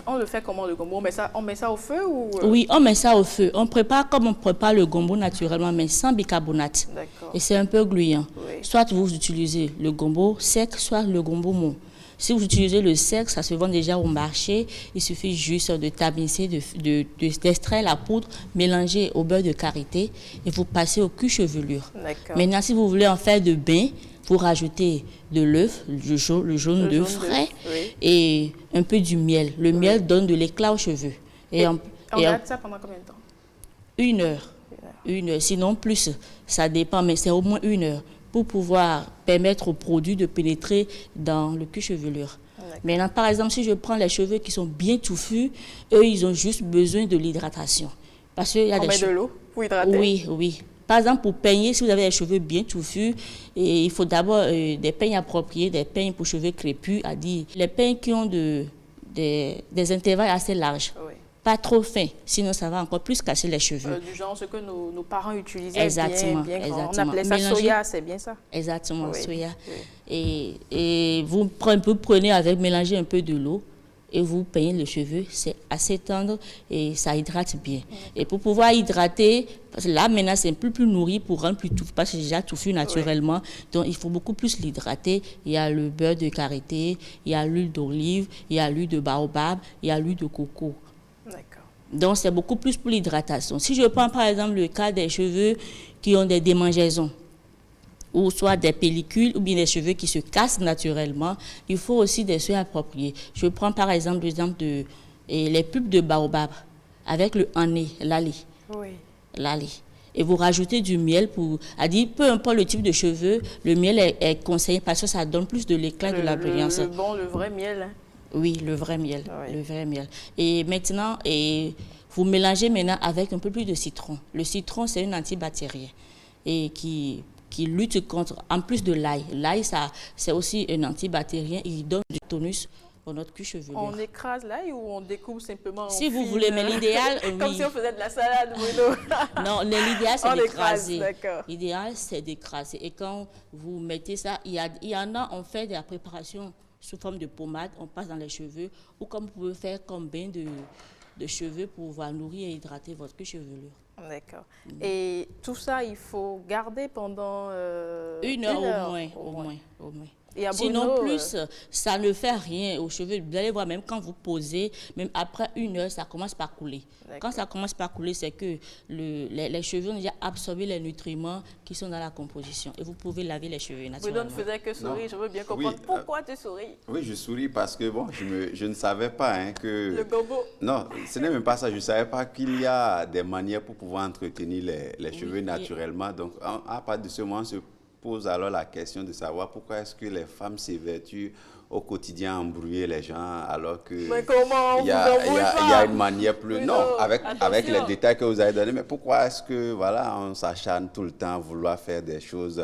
[SPEAKER 1] On le fait comment le gombo? On met ça au feu ou
[SPEAKER 10] Oui, on met ça au feu. On prépare comme on prépare le gombo naturellement, mais sans bicarbonate.
[SPEAKER 1] D'accord.
[SPEAKER 10] Et c'est un peu gluant.
[SPEAKER 1] Oui.
[SPEAKER 10] Soit vous utilisez le gombo sec, soit le gombo mou. Si vous utilisez le sec, ça se vend déjà au marché. Il suffit juste de tamiser, d'extraire la poudre, mélanger au beurre de karité et vous passez au cuir-chevelure.
[SPEAKER 1] D'accord.
[SPEAKER 10] Maintenant, si vous voulez en faire de bain, vous rajoutez de l'œuf, le jaune d'œuf frais
[SPEAKER 1] oui.
[SPEAKER 10] et un peu du miel. Le miel donne de l'éclat aux cheveux.
[SPEAKER 1] On garde ça pendant combien de temps?
[SPEAKER 10] 1 heure. 1 heure. Sinon, plus, ça dépend, mais c'est au moins 1 heure pour pouvoir permettre au produit de pénétrer dans le cuir-chevelure. Maintenant, par exemple, si je prends les cheveux qui sont bien touffus, eux, ils ont juste besoin de l'hydratation. Parce qu'il y a
[SPEAKER 1] On met de l'eau pour hydrater?
[SPEAKER 10] Oui, oui. Par exemple, pour peigner, si vous avez les cheveux bien touffus, il faut d'abord des peignes appropriés, des peignes pour cheveux crépus, à dire les peignes qui ont des intervalles assez larges.
[SPEAKER 1] Oui.
[SPEAKER 10] Pas trop fins, sinon ça va encore plus casser les cheveux.
[SPEAKER 1] Du genre ce que nos parents utilisaient
[SPEAKER 10] Exactement,
[SPEAKER 1] bien grand.
[SPEAKER 10] exactement.
[SPEAKER 1] On appelait ça
[SPEAKER 10] Mélanger.
[SPEAKER 1] soya, c'est bien ça?
[SPEAKER 10] Exactement,
[SPEAKER 1] Oui,
[SPEAKER 10] soya.
[SPEAKER 1] oui.
[SPEAKER 10] Et vous prenez avec, mélangez un peu de l'eau et vous peignez le cheveu. C'est assez tendre et ça hydrate bien. Et pour pouvoir hydrater, parce que là maintenant c'est un peu plus nourri pour rendre plus touffu, parce que c'est déjà touffu naturellement. Donc il faut beaucoup plus l'hydrater. Il y a le beurre de karité, il y a l'huile d'olive, il y a l'huile de baobab, il y a l'huile de coco.
[SPEAKER 1] D'accord.
[SPEAKER 10] Donc, c'est beaucoup plus pour l'hydratation. Si je prends par exemple le cas des cheveux qui ont des démangeaisons, ou soit des pellicules, ou bien des cheveux qui se cassent naturellement, il faut aussi des soins appropriés. Je prends par exemple les pulpes de baobab avec le ané, l'ali.
[SPEAKER 1] Oui.
[SPEAKER 10] L'ali. Et vous rajoutez du miel pour... peu importe le type de cheveux, le miel est conseillé parce que ça donne plus de l'éclat, de la brillance.
[SPEAKER 1] Le vrai miel. Hein.
[SPEAKER 10] Oui, le vrai miel,
[SPEAKER 1] Oui.
[SPEAKER 10] le vrai miel. Et maintenant, vous mélangez maintenant avec un peu plus de citron. Le citron, c'est un antibactérien et qui lutte contre, en plus de l'ail. L'ail, c'est aussi un antibactérien. Il donne du tonus pour notre cuir chevelu.
[SPEAKER 1] On écrase l'ail ou on découpe simplement
[SPEAKER 10] Si
[SPEAKER 1] en
[SPEAKER 10] vous
[SPEAKER 1] fines,
[SPEAKER 10] voulez, mais l'idéal,
[SPEAKER 1] comme
[SPEAKER 10] oui.
[SPEAKER 1] si on faisait de la salade, Bruno.
[SPEAKER 10] Non, l'idéal, c'est
[SPEAKER 1] On écrase,
[SPEAKER 10] d'écraser.
[SPEAKER 1] d'accord.
[SPEAKER 10] L'idéal, c'est d'écraser. Et quand vous mettez ça, il y en a, on fait de la préparation sous forme de pommade, on passe dans les cheveux, ou comme vous pouvez faire comme bain de cheveux pour pouvoir nourrir et hydrater votre cuir chevelu.
[SPEAKER 1] D'accord. Et tout ça, il faut garder pendant
[SPEAKER 10] Une heure au moins.
[SPEAKER 1] Et à
[SPEAKER 10] Sinon,
[SPEAKER 1] Bruno,
[SPEAKER 10] plus, ça ne fait rien aux cheveux. Vous allez voir, même quand vous posez, même après 1 heure, ça commence par couler. Quand ça commence par couler, c'est que les cheveux ont déjà absorbé les nutriments qui sont dans la composition. Et vous pouvez laver les cheveux
[SPEAKER 1] Bruno
[SPEAKER 10] naturellement.
[SPEAKER 1] ne faisait que sourire.
[SPEAKER 9] Non.
[SPEAKER 1] Je veux bien comprendre
[SPEAKER 9] Oui,
[SPEAKER 1] pourquoi tu souris.
[SPEAKER 9] Oui, je souris parce que bon, je ne savais pas que...
[SPEAKER 1] Le gobo.
[SPEAKER 9] Non, ce n'est même pas ça. Je ne savais pas qu'il y a des manières pour pouvoir entretenir les cheveux naturellement. Donc, à partir de ce moment, on se pose alors la question de savoir pourquoi est-ce que les femmes s'évertuent au quotidien à embrouiller les gens alors que
[SPEAKER 1] Mais comment
[SPEAKER 9] il y a une manière plus...
[SPEAKER 1] Bruno,
[SPEAKER 9] non, avec les
[SPEAKER 1] attention.
[SPEAKER 9] détails que vous avez donnés, mais pourquoi est-ce que voilà, on s'acharne tout le temps à vouloir faire des choses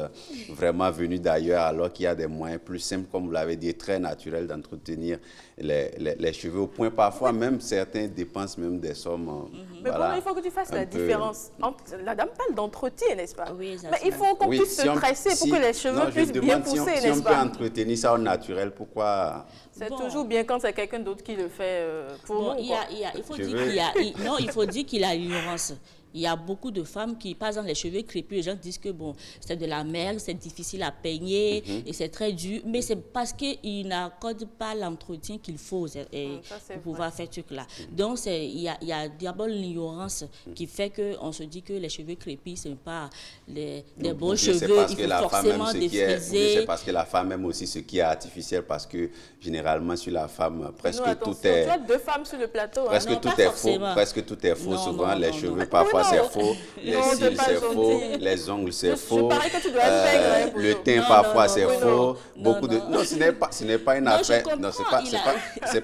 [SPEAKER 9] vraiment venues d'ailleurs alors qu'il y a des moyens plus simples, comme vous l'avez dit, très naturels d'entretenir les cheveux, au point parfois même certains dépensent même des sommes.
[SPEAKER 1] Mais
[SPEAKER 9] voilà,
[SPEAKER 1] Bruno, il faut que tu fasses la
[SPEAKER 9] peu-
[SPEAKER 1] différence. La dame parle d'entretien, n'est-ce pas?
[SPEAKER 10] Oui,
[SPEAKER 1] Mais
[SPEAKER 10] exactement.
[SPEAKER 1] il faut qu'on
[SPEAKER 9] Oui,
[SPEAKER 1] puisse
[SPEAKER 9] si
[SPEAKER 1] se
[SPEAKER 9] on-
[SPEAKER 1] tresser pour
[SPEAKER 9] si-
[SPEAKER 1] que les cheveux
[SPEAKER 9] non, je
[SPEAKER 1] puissent bien
[SPEAKER 9] demande si on-
[SPEAKER 1] pousser,
[SPEAKER 9] si on
[SPEAKER 1] n'est-ce
[SPEAKER 9] peut
[SPEAKER 1] pas?
[SPEAKER 9] entretenir ça au naturel, pourquoi...
[SPEAKER 1] C'est
[SPEAKER 10] Bon.
[SPEAKER 1] toujours bien quand c'est quelqu'un d'autre qui le fait pour
[SPEAKER 10] Bon,
[SPEAKER 1] nous.
[SPEAKER 10] il faut
[SPEAKER 9] Je
[SPEAKER 10] dire
[SPEAKER 9] veux-
[SPEAKER 10] qu'il y a, non, il faut dire qu'il y a l'ignorance. Il y a beaucoup de femmes qui, par exemple, les cheveux crépus, les gens disent que bon, c'est de la merde, c'est difficile à peigner et c'est très dur. Mais c'est parce qu'ils n'accordent pas l'entretien qu'il faut
[SPEAKER 1] ça, c'est
[SPEAKER 10] pour pouvoir faire ce truc-là. Donc, il y a d'abord l'ignorance qui fait qu'on se dit que les cheveux crépus, ce n'est pas des bons
[SPEAKER 9] Ou bien c'est
[SPEAKER 10] cheveux.
[SPEAKER 9] parce
[SPEAKER 10] Il
[SPEAKER 9] que
[SPEAKER 10] faut
[SPEAKER 9] la femme aime
[SPEAKER 10] forcément
[SPEAKER 9] ce qui est- ou bien
[SPEAKER 10] défriser.
[SPEAKER 9] c'est parce que la femme aime aussi ce qui est artificiel, parce que généralement sur la femme, presque
[SPEAKER 1] Nous,
[SPEAKER 9] tout
[SPEAKER 1] attention, tu as
[SPEAKER 9] est...
[SPEAKER 1] 2 femmes sur le plateau. hein.
[SPEAKER 9] Presque
[SPEAKER 10] non,
[SPEAKER 9] tout
[SPEAKER 10] pas
[SPEAKER 9] est faux,
[SPEAKER 10] forcément.
[SPEAKER 9] presque tout est faux.
[SPEAKER 10] Non,
[SPEAKER 9] Souvent,
[SPEAKER 10] non,
[SPEAKER 9] les
[SPEAKER 10] non,
[SPEAKER 9] cheveux,
[SPEAKER 10] non.
[SPEAKER 9] parfois,
[SPEAKER 1] Non,
[SPEAKER 9] c'est
[SPEAKER 1] non.
[SPEAKER 9] faux. Les
[SPEAKER 1] Non, t'es
[SPEAKER 9] cils,
[SPEAKER 1] pas
[SPEAKER 9] c'est
[SPEAKER 1] gentil.
[SPEAKER 9] faux. Les ongles, c'est
[SPEAKER 1] Je
[SPEAKER 9] faux.
[SPEAKER 1] parie que tu dois être maigre, hein,
[SPEAKER 9] Le
[SPEAKER 1] Bruno.
[SPEAKER 9] teint,
[SPEAKER 10] Non,
[SPEAKER 9] parfois,
[SPEAKER 10] non,
[SPEAKER 9] c'est
[SPEAKER 10] Bruno.
[SPEAKER 9] faux.
[SPEAKER 10] Non,
[SPEAKER 9] Beaucoup de...
[SPEAKER 10] non.
[SPEAKER 9] Non, ce n'est pas une
[SPEAKER 10] Non, je
[SPEAKER 9] affaire...
[SPEAKER 10] comprends,
[SPEAKER 9] Non, c'est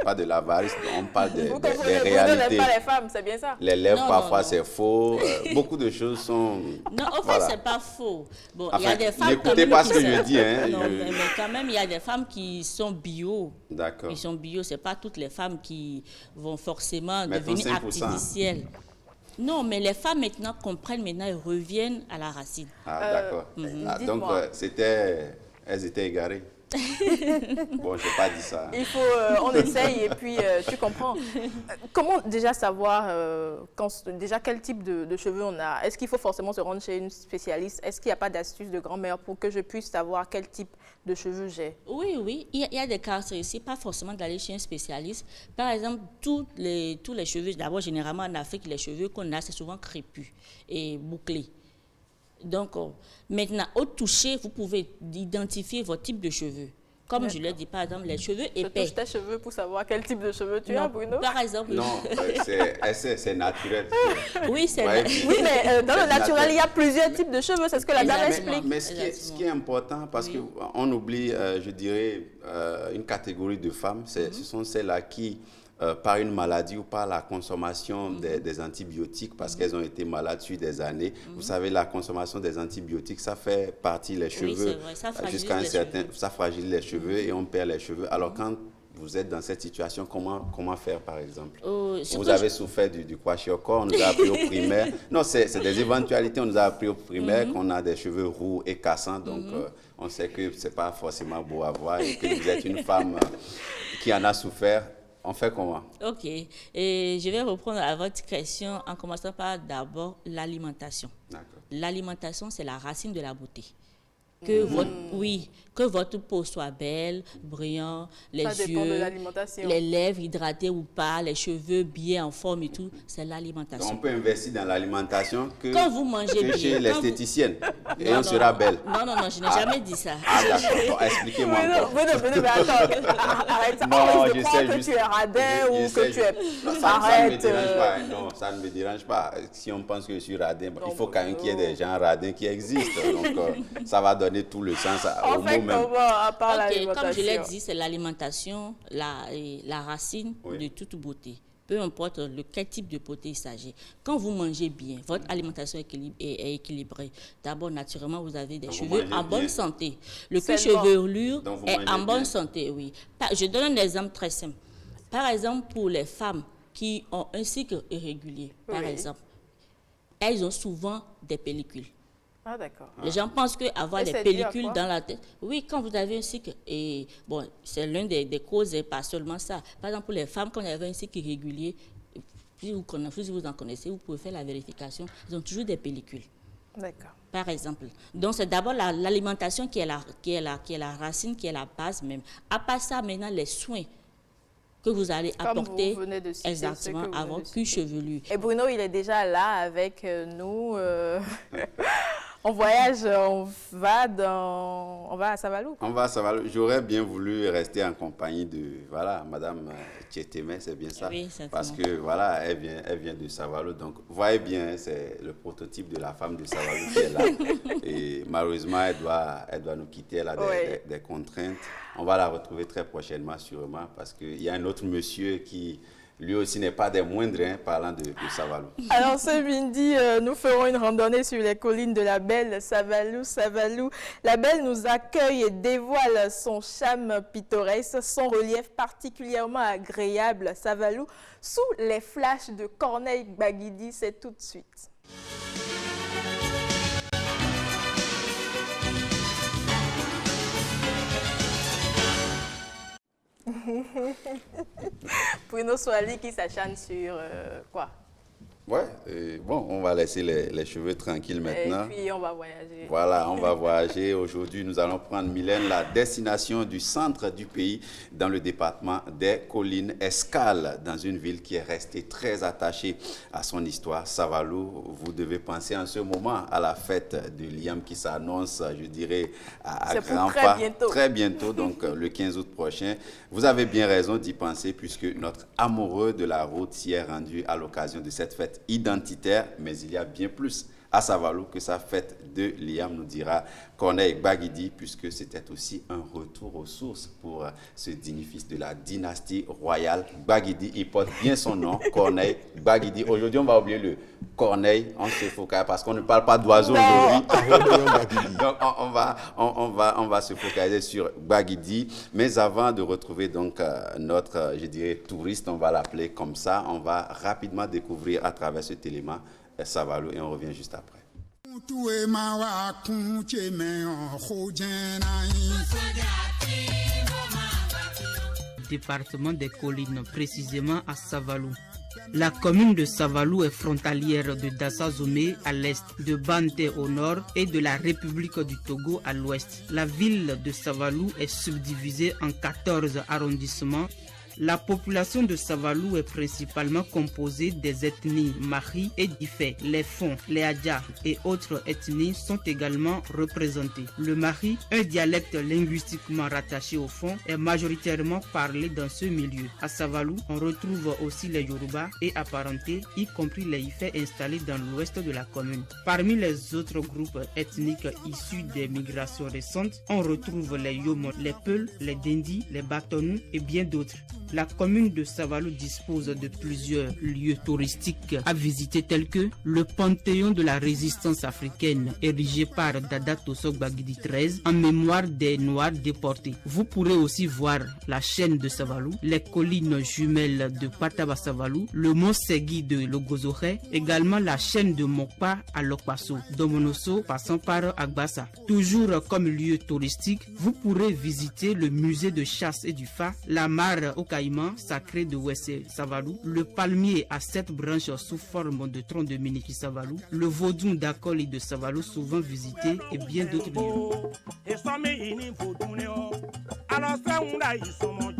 [SPEAKER 9] pas de l'avarice. On parle des
[SPEAKER 1] Vous comprenez,
[SPEAKER 9] des
[SPEAKER 1] Bruno n'aime
[SPEAKER 9] réalités.
[SPEAKER 1] pas les femmes, c'est bien ça?
[SPEAKER 9] Les lèvres,
[SPEAKER 10] Non,
[SPEAKER 9] parfois,
[SPEAKER 10] non, non.
[SPEAKER 9] c'est faux. Beaucoup de choses sont...
[SPEAKER 10] Non, en fait,
[SPEAKER 9] Voilà.
[SPEAKER 10] c'est pas faux. Bon, il y a
[SPEAKER 9] Enfin,
[SPEAKER 10] des femmes
[SPEAKER 9] n'écoutez
[SPEAKER 10] quand même
[SPEAKER 9] pas
[SPEAKER 10] qui
[SPEAKER 9] ce que
[SPEAKER 10] sont-
[SPEAKER 9] je dis, hein,
[SPEAKER 10] Non,
[SPEAKER 9] je-
[SPEAKER 10] mais quand même, il y a des femmes qui sont bio.
[SPEAKER 9] D'accord.
[SPEAKER 10] Ils sont bio, c'est pas toutes les femmes qui vont forcément
[SPEAKER 9] Mettons
[SPEAKER 10] devenir
[SPEAKER 9] 5%.
[SPEAKER 10] artificielles. Non, mais les femmes maintenant comprennent, maintenant elles reviennent à la racine.
[SPEAKER 9] Ah, d'accord. Ah, donc,
[SPEAKER 1] dites-moi.
[SPEAKER 9] elles étaient égarées. Bon, je n'ai pas dit ça.
[SPEAKER 1] Il faut, on essaye et puis tu comprends. Comment déjà savoir déjà quel type de cheveux on a? Est-ce qu'il faut forcément se rendre chez une spécialiste? Est-ce qu'il n'y a pas d'astuce de grand-mère pour que je puisse savoir quel type de cheveux j'ai?
[SPEAKER 10] Oui, il y a des caractéristiques, pas forcément d'aller chez un spécialiste. Par exemple, tous les cheveux, d'abord généralement en Afrique, les cheveux qu'on a, c'est souvent crépus et bouclés. Donc, maintenant, au toucher, vous pouvez identifier votre type de cheveux. Comme je l'ai dit, par exemple, les cheveux
[SPEAKER 1] Je
[SPEAKER 10] épais.
[SPEAKER 1] touche tes cheveux pour savoir quel type de cheveux tu as,
[SPEAKER 10] Non,
[SPEAKER 1] Bruno.
[SPEAKER 10] par exemple,
[SPEAKER 9] Non, c'est naturel.
[SPEAKER 10] oui, c'est
[SPEAKER 9] Ouais,
[SPEAKER 1] Oui, mais dans le
[SPEAKER 9] C'est
[SPEAKER 1] naturel, il y a plusieurs types de cheveux, c'est ce que la dame
[SPEAKER 10] Exactement.
[SPEAKER 1] explique.
[SPEAKER 9] Mais ce qui est important, parce qu'on oublie, je dirais, une catégorie de femmes, ce sont celles-là qui, par une maladie ou par la consommation des antibiotiques, parce qu'elles ont été malades depuis des années. Vous savez, la consommation des antibiotiques, ça fait partie les cheveux.
[SPEAKER 10] c'est vrai, ça fragilise
[SPEAKER 9] jusqu'à un
[SPEAKER 10] les
[SPEAKER 9] certain...
[SPEAKER 10] cheveux.
[SPEAKER 9] Ça fragilise les cheveux et on perd les cheveux. Alors, quand vous êtes dans cette situation, comment faire, par exemple?
[SPEAKER 10] ce
[SPEAKER 9] Vous
[SPEAKER 10] que
[SPEAKER 9] avez souffert du kwashiorkor, on nous a appris au primaire. Non, c'est des éventualités, on nous a appris au primaire qu'on a des cheveux roux et cassants, donc on sait que ce n'est pas forcément beau à voir et que vous êtes une femme qui en a souffert. On fait comment?
[SPEAKER 10] Ok. Et je vais reprendre à votre question en commençant par d'abord l'alimentation.
[SPEAKER 9] D'accord.
[SPEAKER 10] L'alimentation, c'est la racine de la beauté. Que votre peau soit belle, brillante, les
[SPEAKER 1] Ça dépend de
[SPEAKER 10] yeux,
[SPEAKER 1] l'alimentation.
[SPEAKER 10] les lèvres hydratées ou pas, les cheveux bien en forme et tout, c'est
[SPEAKER 9] Donc,
[SPEAKER 10] l'alimentation.
[SPEAKER 9] on peut investir dans l'alimentation
[SPEAKER 10] Quand vous mangez
[SPEAKER 9] que
[SPEAKER 10] bien,
[SPEAKER 9] chez
[SPEAKER 10] quand vous-
[SPEAKER 9] l'esthéticienne et
[SPEAKER 10] Non,
[SPEAKER 9] on sera belle.
[SPEAKER 10] Non, je n'ai jamais dit ça.
[SPEAKER 9] Ah, d'accord. Bon, expliquez-moi encore.
[SPEAKER 1] Bruno, mais attends, arrête ça.
[SPEAKER 9] Non,
[SPEAKER 1] On risque de
[SPEAKER 9] je
[SPEAKER 1] croire
[SPEAKER 9] sais
[SPEAKER 1] que
[SPEAKER 9] juste-
[SPEAKER 1] tu es radin ou
[SPEAKER 9] je
[SPEAKER 1] que
[SPEAKER 9] sais
[SPEAKER 1] tu es...
[SPEAKER 9] juste- Non, ça ne me
[SPEAKER 1] Arrête.
[SPEAKER 9] dérange pas. Non, ça ne me dérange pas. Si on pense que je suis radin, il faut quand même qu'il y ait des gens radins qui existent. Donc, ça va donner tout le sens au
[SPEAKER 1] En fait,
[SPEAKER 9] mot même.
[SPEAKER 1] comment, à part
[SPEAKER 10] Ok,
[SPEAKER 1] l'alimentation?
[SPEAKER 10] comme je l'ai dit, c'est l'alimentation, la racine
[SPEAKER 9] Oui.
[SPEAKER 10] de toute beauté. peu importe quel type de beauté il s'agit. Quand vous mangez bien, votre alimentation est équilibrée. D'abord, naturellement, vous avez des cheveux en bonne santé. Le cuir chevelure est en bonne santé, oui. Je donne un exemple très simple. Par exemple, pour les femmes qui ont un cycle irrégulier, par exemple, elles ont souvent des pellicules.
[SPEAKER 1] Ah, d'accord.
[SPEAKER 10] Les gens pensent qu'avoir des pellicules dans la tête... Oui, quand vous avez un cycle, et bon, c'est l'une des causes, et pas seulement ça. Par exemple, pour les femmes, quand vous avez un cycle irrégulier, si vous en connaissez, vous pouvez faire la vérification, ils ont toujours des pellicules.
[SPEAKER 1] D'accord.
[SPEAKER 10] Par exemple. Donc, c'est d'abord l'alimentation qui est la racine, qui est la base même. À part ça, maintenant, les soins que vous allez apporter exactement à votre cuir chevelu.
[SPEAKER 1] Et Bruno, il est déjà là avec nous. On voyage, on va à Savalou.
[SPEAKER 9] On va à Savalou. J'aurais bien voulu rester en compagnie de Madame Tchétémé, c'est bien ça.
[SPEAKER 10] Oui,
[SPEAKER 9] parce que elle vient de Savalou. Donc, vous voyez bien, c'est le prototype de la femme de Savalou qui est là. Et malheureusement, elle doit nous quitter. Elle a des contraintes. On va la retrouver très prochainement, sûrement, parce qu'il y a un autre monsieur qui, lui aussi, n'est pas des moindres, parlant de Savalou.
[SPEAKER 1] Alors, ce midi, nous ferons une randonnée sur les collines de la belle Savalou. La belle nous accueille et dévoile son charme pittoresque, son relief particulièrement agréable. Savalou, sous les flashs de Corneille Baguidi, c'est tout de suite. Bruno Soali qui s'acharne sur quoi?
[SPEAKER 9] Ouais, bon, on va laisser les cheveux tranquilles maintenant.
[SPEAKER 1] Et puis on va voyager.
[SPEAKER 9] Voilà, on va voyager. Aujourd'hui, nous allons prendre, Mylène, la destination du centre du pays, dans le département des Collines, escale dans une ville qui est restée très attachée à son histoire, Savalou. Vous devez penser en ce moment à la fête de Liam qui s'annonce, je dirais, à grands pas. Très bientôt, donc le 15 août prochain. Vous avez bien raison d'y penser puisque notre amoureux de la route s'y est rendu à l'occasion de cette fête identitaire, mais il y a bien plus à Savalou que sa fête de Liam, nous dira Corneille Baguidi, puisque c'était aussi un retour aux sources pour ce digne fils de la dynastie royale Baguidi. Il porte bien son nom, Corneille Baguidi. Aujourd'hui, on va oublier le Corneille, on se focalise parce qu'on ne parle pas d'oiseaux aujourd'hui. Donc, on va se focaliser sur Baguidi. Mais avant de retrouver donc notre, je dirais, touriste, on va l'appeler comme ça, on va rapidement découvrir à travers cet élément Savalou et on revient juste après.
[SPEAKER 11] Département des Collines, précisément à Savalou. La commune de Savalou est frontalière de Dassazomé à l'est, de Banté au nord et de la République du Togo à l'ouest. La ville de Savalou est subdivisée en 14 arrondissements. La population de Savalou est principalement composée des ethnies Mahi et Difé. Les Fon, les Adja et autres ethnies sont également représentées. Le Mahi, un dialecte linguistiquement rattaché au Fon, est majoritairement parlé dans ce milieu. À Savalou, on retrouve aussi les Yoruba et apparentés, y compris les Ifé installés dans l'ouest de la commune. Parmi les autres groupes ethniques issus des migrations récentes, on retrouve les Yomo, les Peuls, les Dendi, les Batonou et bien d'autres. La commune de Savalou dispose de plusieurs lieux touristiques à visiter tels que le Panthéon de la résistance africaine érigé par Dada Tosok Baguidi XIII en mémoire des Noirs déportés. Vous pourrez aussi voir la chaîne de Savalou, les collines jumelles de Pataba Savalou, le mont Segui de Logozoré, également la chaîne de Mokpa à Lokpasso, Domonoso passant par Agbassa. Toujours comme lieu touristique, vous pourrez visiter le musée de chasse et du Fa, la mare au sacré de Wessé Savalou, le palmier à 7 branches sous forme de tronc de Miniki Savalou, le vaudou d'Akoli de Savalou souvent visité et bien d'autres lieux.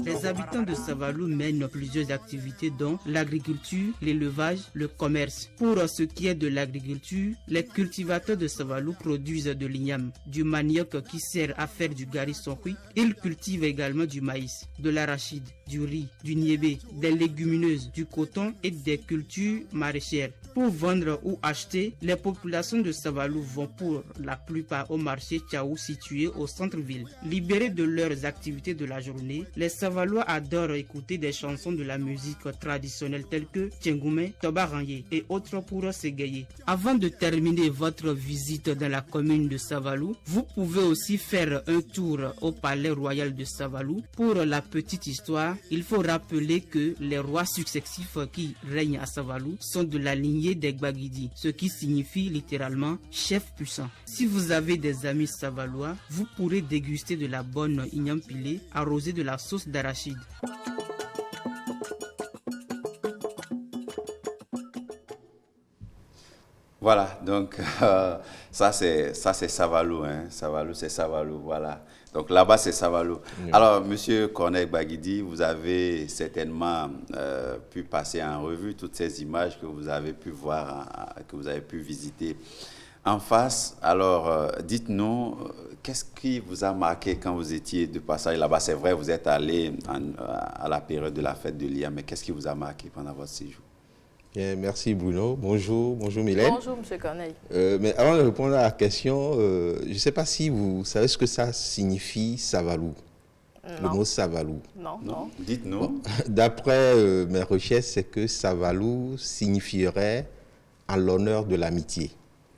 [SPEAKER 11] Les habitants de Savalou mènent plusieurs activités dont l'agriculture, l'élevage, le commerce. Pour ce qui est de l'agriculture, les cultivateurs de Savalou produisent de l'igname, du manioc qui sert à faire du gari sonhui. Ils cultivent également du maïs, de l'arachide, du du riz, du niébé, des légumineuses, du coton et des cultures maraîchères. Pour vendre ou acheter, les populations de Savalou vont pour la plupart au marché Tchaou situé au centre-ville. Libérés de leurs activités de la journée, les Savalois adorent écouter des chansons de la musique traditionnelle telles que Tchengoumé, Tobarangé et autres pour s'égayer. Avant de terminer votre visite dans la commune de Savalou, vous pouvez aussi faire un tour au palais royal de Savalou. Pour la petite histoire, il faut rappeler que les rois successifs qui règnent à Savalou sont de la lignée des Gbagidi, ce qui signifie littéralement chef puissant. Si vous avez des amis savalois, vous pourrez déguster de la bonne igname pilée arrosée de la sauce d'arachide.
[SPEAKER 9] Voilà, donc ça c'est Savalou, hein. Savalou, c'est Savalou, voilà. Donc là-bas, c'est Savalou. Oui. Alors, Monsieur Corneille Baguidi, vous avez certainement pu passer en revue toutes ces images que vous avez pu voir, que vous avez pu visiter en face. Alors, dites-nous, qu'est-ce qui vous a marqué quand vous étiez de passage là-bas? C'est vrai, vous êtes allé à la période de la fête de l'IA, mais qu'est-ce qui vous a marqué pendant votre séjour?
[SPEAKER 12] Bien, merci Bruno. Bonjour Mylène.
[SPEAKER 1] Bonjour M. Corneille.
[SPEAKER 12] Mais avant de répondre à la question, je ne sais pas si vous savez ce que ça signifie Savalou. Le mot Savalou.
[SPEAKER 1] Non.
[SPEAKER 9] Dites-nous.
[SPEAKER 12] Bon, d'après mes recherches, c'est que Savalou signifierait en l'honneur de l'amitié.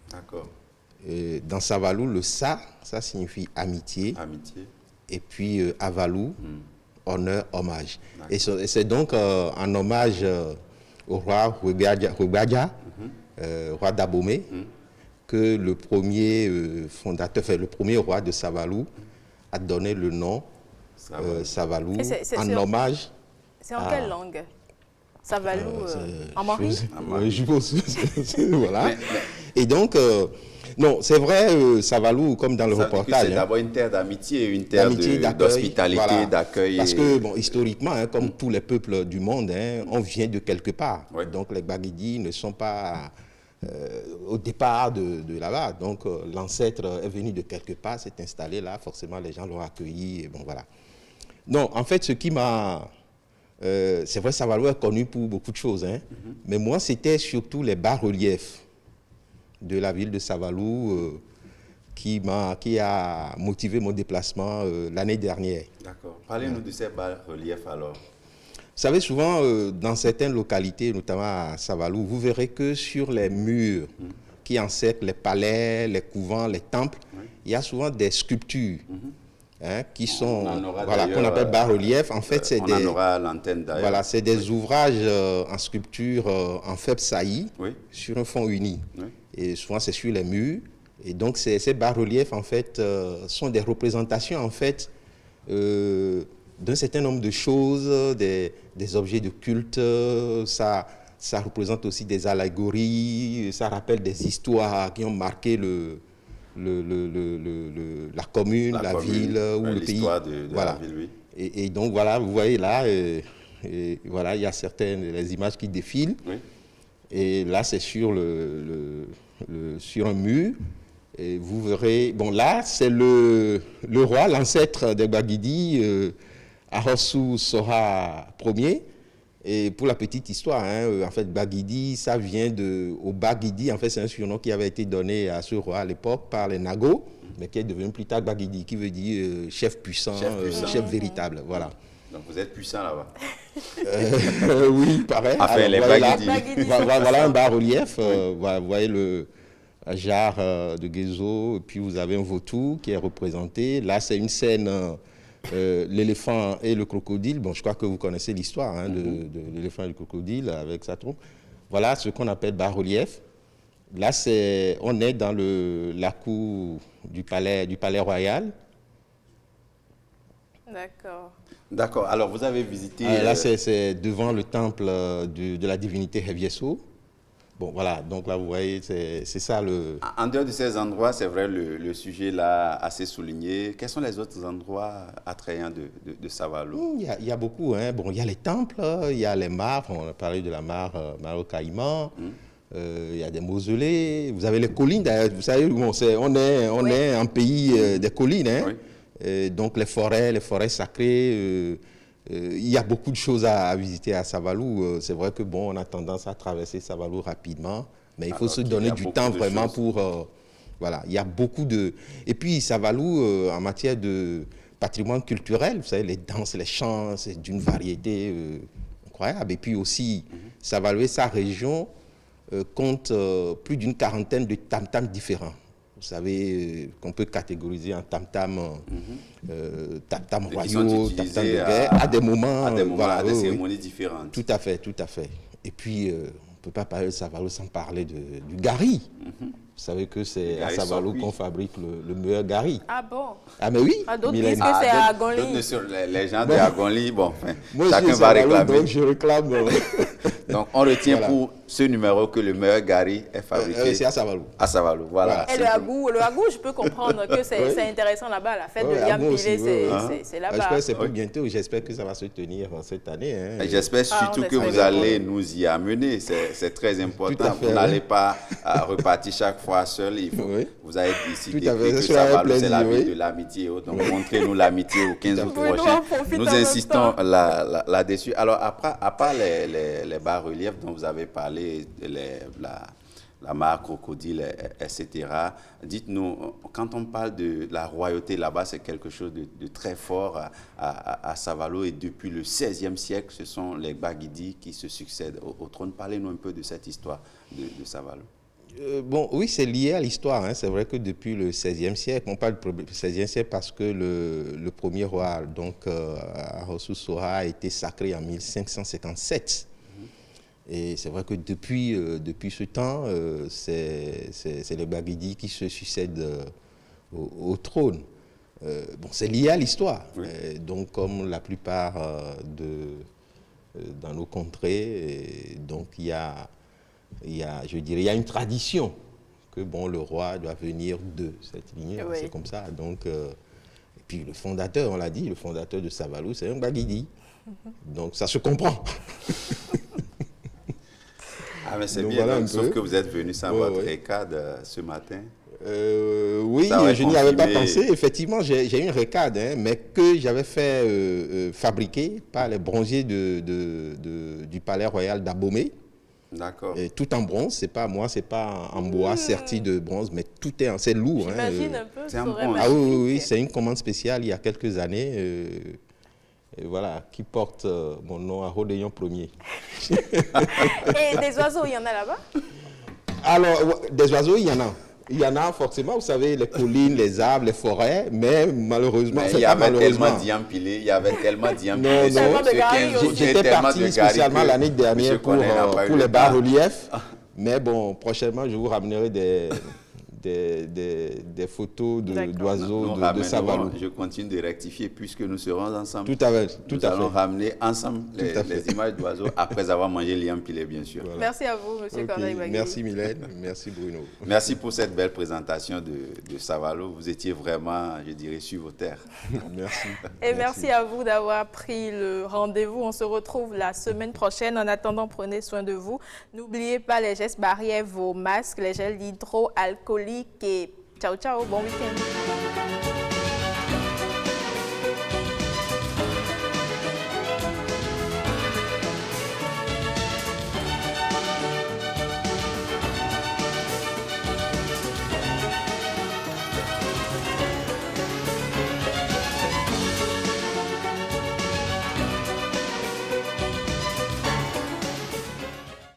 [SPEAKER 9] D'accord.
[SPEAKER 12] Dans Savalou, le ça signifie amitié.
[SPEAKER 9] Amitié.
[SPEAKER 12] Et puis Avalou, honneur, hommage. Et c'est donc en hommage au roi Rugbadia, roi d'Abomey, que le premier le premier roi de Savalou a donné le nom Savalou en hommage.
[SPEAKER 1] C'est en quelle langue? Savalou en Mori?
[SPEAKER 12] Je pense. Voilà. Et donc, non, c'est vrai, Savalou, comme dans le reportage.
[SPEAKER 9] C'est d'abord une terre d'amitié, une terre d'hospitalité, voilà, d'accueil.
[SPEAKER 12] Parce que, bon, historiquement, comme tous les peuples du monde, on vient de quelque part. Ouais. Donc, les Gbagidi ne sont pas au départ de là-bas. Donc, l'ancêtre est venu de quelque part, s'est installé là. Forcément, les gens l'ont accueilli. Et bon, voilà. Non, en fait, ce qui m'a... c'est vrai, Savalou est connu pour beaucoup de choses. Mais moi, c'était surtout les bas-reliefs de la ville de Savalou qui a motivé mon déplacement l'année dernière.
[SPEAKER 9] D'accord. Parlez-nous de ces bas-reliefs alors.
[SPEAKER 12] Vous savez, souvent, dans certaines localités, notamment à Savalou, vous verrez que sur les murs qui encerclent les palais, les couvents, les temples, il y a souvent des sculptures qui sont, voilà, qu'on appelle bas-reliefs. En fait, c'est
[SPEAKER 9] en aura l'antenne d'ailleurs.
[SPEAKER 12] Voilà, c'est des ouvrages en sculpture en faible saillie sur un fond uni. Oui. Et souvent, c'est sur les murs. Et donc, ces bas-reliefs, en fait, sont des représentations, en fait, d'un certain nombre de choses, des objets de culte. Ça représente aussi des allégories. Ça rappelle des histoires qui ont marqué la commune, la ville ou le pays.
[SPEAKER 9] De voilà. La ville, oui.
[SPEAKER 12] Et donc, voilà, vous voyez là, voilà, il y a les images qui défilent. Oui. Et là, c'est sur sur un mur. Et vous verrez, bon là, c'est le roi, l'ancêtre des Gbagidi, Ahossou Soha Ier. Et pour la petite histoire, en fait, Bagidi, ça vient au Bagidi, en fait, c'est un surnom qui avait été donné à ce roi à l'époque par les Nago, mais qui est devenu plus tard Bagidi, qui veut dire chef puissant, chef véritable, voilà.
[SPEAKER 9] Donc vous êtes puissant là-bas.
[SPEAKER 12] Oui, pareil.
[SPEAKER 9] Enfin, alors, les Bagidi.
[SPEAKER 12] Voilà un bas-relief, vous voyez le jarre de Guézo, et puis vous avez un vautour qui est représenté. Là, c'est une scène... l'éléphant et le crocodile, bon, je crois que vous connaissez l'histoire de l'éléphant et le crocodile avec sa trompe. Voilà ce qu'on appelle bas-relief. Là, on est dans la cour du palais royal.
[SPEAKER 1] D'accord.
[SPEAKER 9] D'accord. Alors, vous avez visité...
[SPEAKER 12] là, c'est devant le temple de la divinité Hevieso. Bon, voilà, donc là, vous voyez, c'est ça le...
[SPEAKER 9] En dehors de ces endroits, c'est vrai, le sujet là assez souligné. Quels sont les autres endroits attrayants de Savalou?
[SPEAKER 12] Il y a beaucoup, Bon, il y a les temples, il y a les mares, on a parlé de la mare Maro-Caïman, il y a des mausolées, vous avez les collines, d'ailleurs, vous savez, bon, on est un pays des collines, donc les forêts sacrées, il y a beaucoup de choses à visiter à Savalou. C'est vrai que bon, on a tendance à traverser Savalou rapidement, mais il faut se donner du temps vraiment pour... voilà, il y a beaucoup de... Et puis Savalou, en matière de patrimoine culturel, vous savez, les danses, les chants, c'est d'une variété incroyable. Et puis aussi, Savalou et sa région compte plus d'une quarantaine de tam-tams différents. Vous savez qu'on peut catégoriser en tam-tam, tam-tam royaux, tam-tam de guerre, à des moments,
[SPEAKER 9] voilà, à des cérémonies différentes.
[SPEAKER 12] Tout à fait, tout à fait. Et puis, on ne peut pas parler de Savalou sans parler du gari. Vous savez que c'est à Savalou qu'on fabrique le meilleur gari.
[SPEAKER 1] Ah bon?
[SPEAKER 12] Ah mais oui.
[SPEAKER 1] D'autres disent que c'est à Agonli.
[SPEAKER 9] Les gens de Agonli, bon,
[SPEAKER 12] moi,
[SPEAKER 9] chacun va réclamer.
[SPEAKER 12] Donc je réclame.
[SPEAKER 9] Donc on retient pour ce numéro que le meilleur gari est fabriqué.
[SPEAKER 12] C'est à Savalou.
[SPEAKER 9] À Savalou, voilà.
[SPEAKER 1] Et le agou, je peux comprendre que c'est intéressant là-bas. La fête de Yam Pilé, c'est là-bas.
[SPEAKER 12] J'espère que c'est pour bientôt. J'espère que ça va se tenir cette année.
[SPEAKER 9] J'espère surtout que vous allez nous y amener. C'est très important. Vous n'allez pas repartir chaque fois seul. Vous avez décidé que Savalou, c'est la ville de l'amitié. Donc montrez-nous l'amitié au 15 août prochain. Nous insistons là-dessus. Alors, à part les bas-reliefs dont vous avez parlé, la mare crocodile, etc. Dites-nous, quand on parle de la royauté là-bas, c'est quelque chose de très fort à Savalou, et depuis le XVIe siècle, ce sont les Baguidi qui se succèdent au trône. Parlez-nous un peu de cette histoire de Savalou.
[SPEAKER 12] Bon, oui, c'est lié à l'histoire. Hein. C'est vrai que depuis le XVIe siècle, on parle du XVIe siècle parce que le premier roi, donc Ahosou Soha, a été sacré en 1557. Et c'est vrai que depuis ce temps, c'est les Baguidi qui se succèdent au trône. Bon, c'est lié à l'histoire. Donc, comme la plupart dans nos contrées, donc il y a une tradition que bon, le roi doit venir de cette lignée. Oui. C'est comme ça. Donc, et puis le fondateur, on l'a dit, le fondateur de Savalou, c'est un Baguidi. Donc ça se comprend.
[SPEAKER 9] Ah, mais c'est bien, voilà, sauf que vous êtes venu sans votre récade ce matin.
[SPEAKER 12] Oui, je n'y avais pas pensé. Effectivement, j'ai une récade, hein, mais que j'avais fait fabriquer par les bronziers du Palais Royal d'Abomey.
[SPEAKER 9] D'accord.
[SPEAKER 12] Tout en bronze, c'est pas moi, c'est pas en bois serti de bronze, mais tout est, c'est lourd.
[SPEAKER 1] J'imagine un peu.
[SPEAKER 9] C'est en bronze.
[SPEAKER 12] Ah oui, c'est une commande spéciale il y a quelques années. Voilà, qui porte mon nom à Rodéon Ier.
[SPEAKER 1] Et des oiseaux, il y en a là-bas?
[SPEAKER 12] Alors, des oiseaux, il y en a. Il y en a forcément, vous savez, les collines, les arbres, les forêts, mais malheureusement,
[SPEAKER 9] il y avait tellement d'Iampilé,
[SPEAKER 12] Non, j'étais parti spécialement l'année dernière pour les bas-reliefs, mais bon, prochainement, je vous ramènerai des photos d'oiseaux de Savalou.
[SPEAKER 9] Je continue de rectifier puisque nous serons ensemble.
[SPEAKER 12] Tout à fait.
[SPEAKER 9] Nous allons ramener ensemble les images d'oiseaux après avoir mangé l'Iampilé, bien sûr.
[SPEAKER 1] Voilà. Merci à vous, M. Corneille Baguidi.
[SPEAKER 12] Merci Mylène, merci Bruno.
[SPEAKER 9] Merci pour cette belle présentation de Savalou. Vous étiez vraiment, je dirais, sur vos terres.
[SPEAKER 12] Merci.
[SPEAKER 1] Et merci à vous d'avoir pris le rendez-vous. On se retrouve la semaine prochaine. En attendant, prenez soin de vous. N'oubliez pas les gestes barrières, vos masques, les gels hydroalcooliques et ciao, ciao, bon week-end.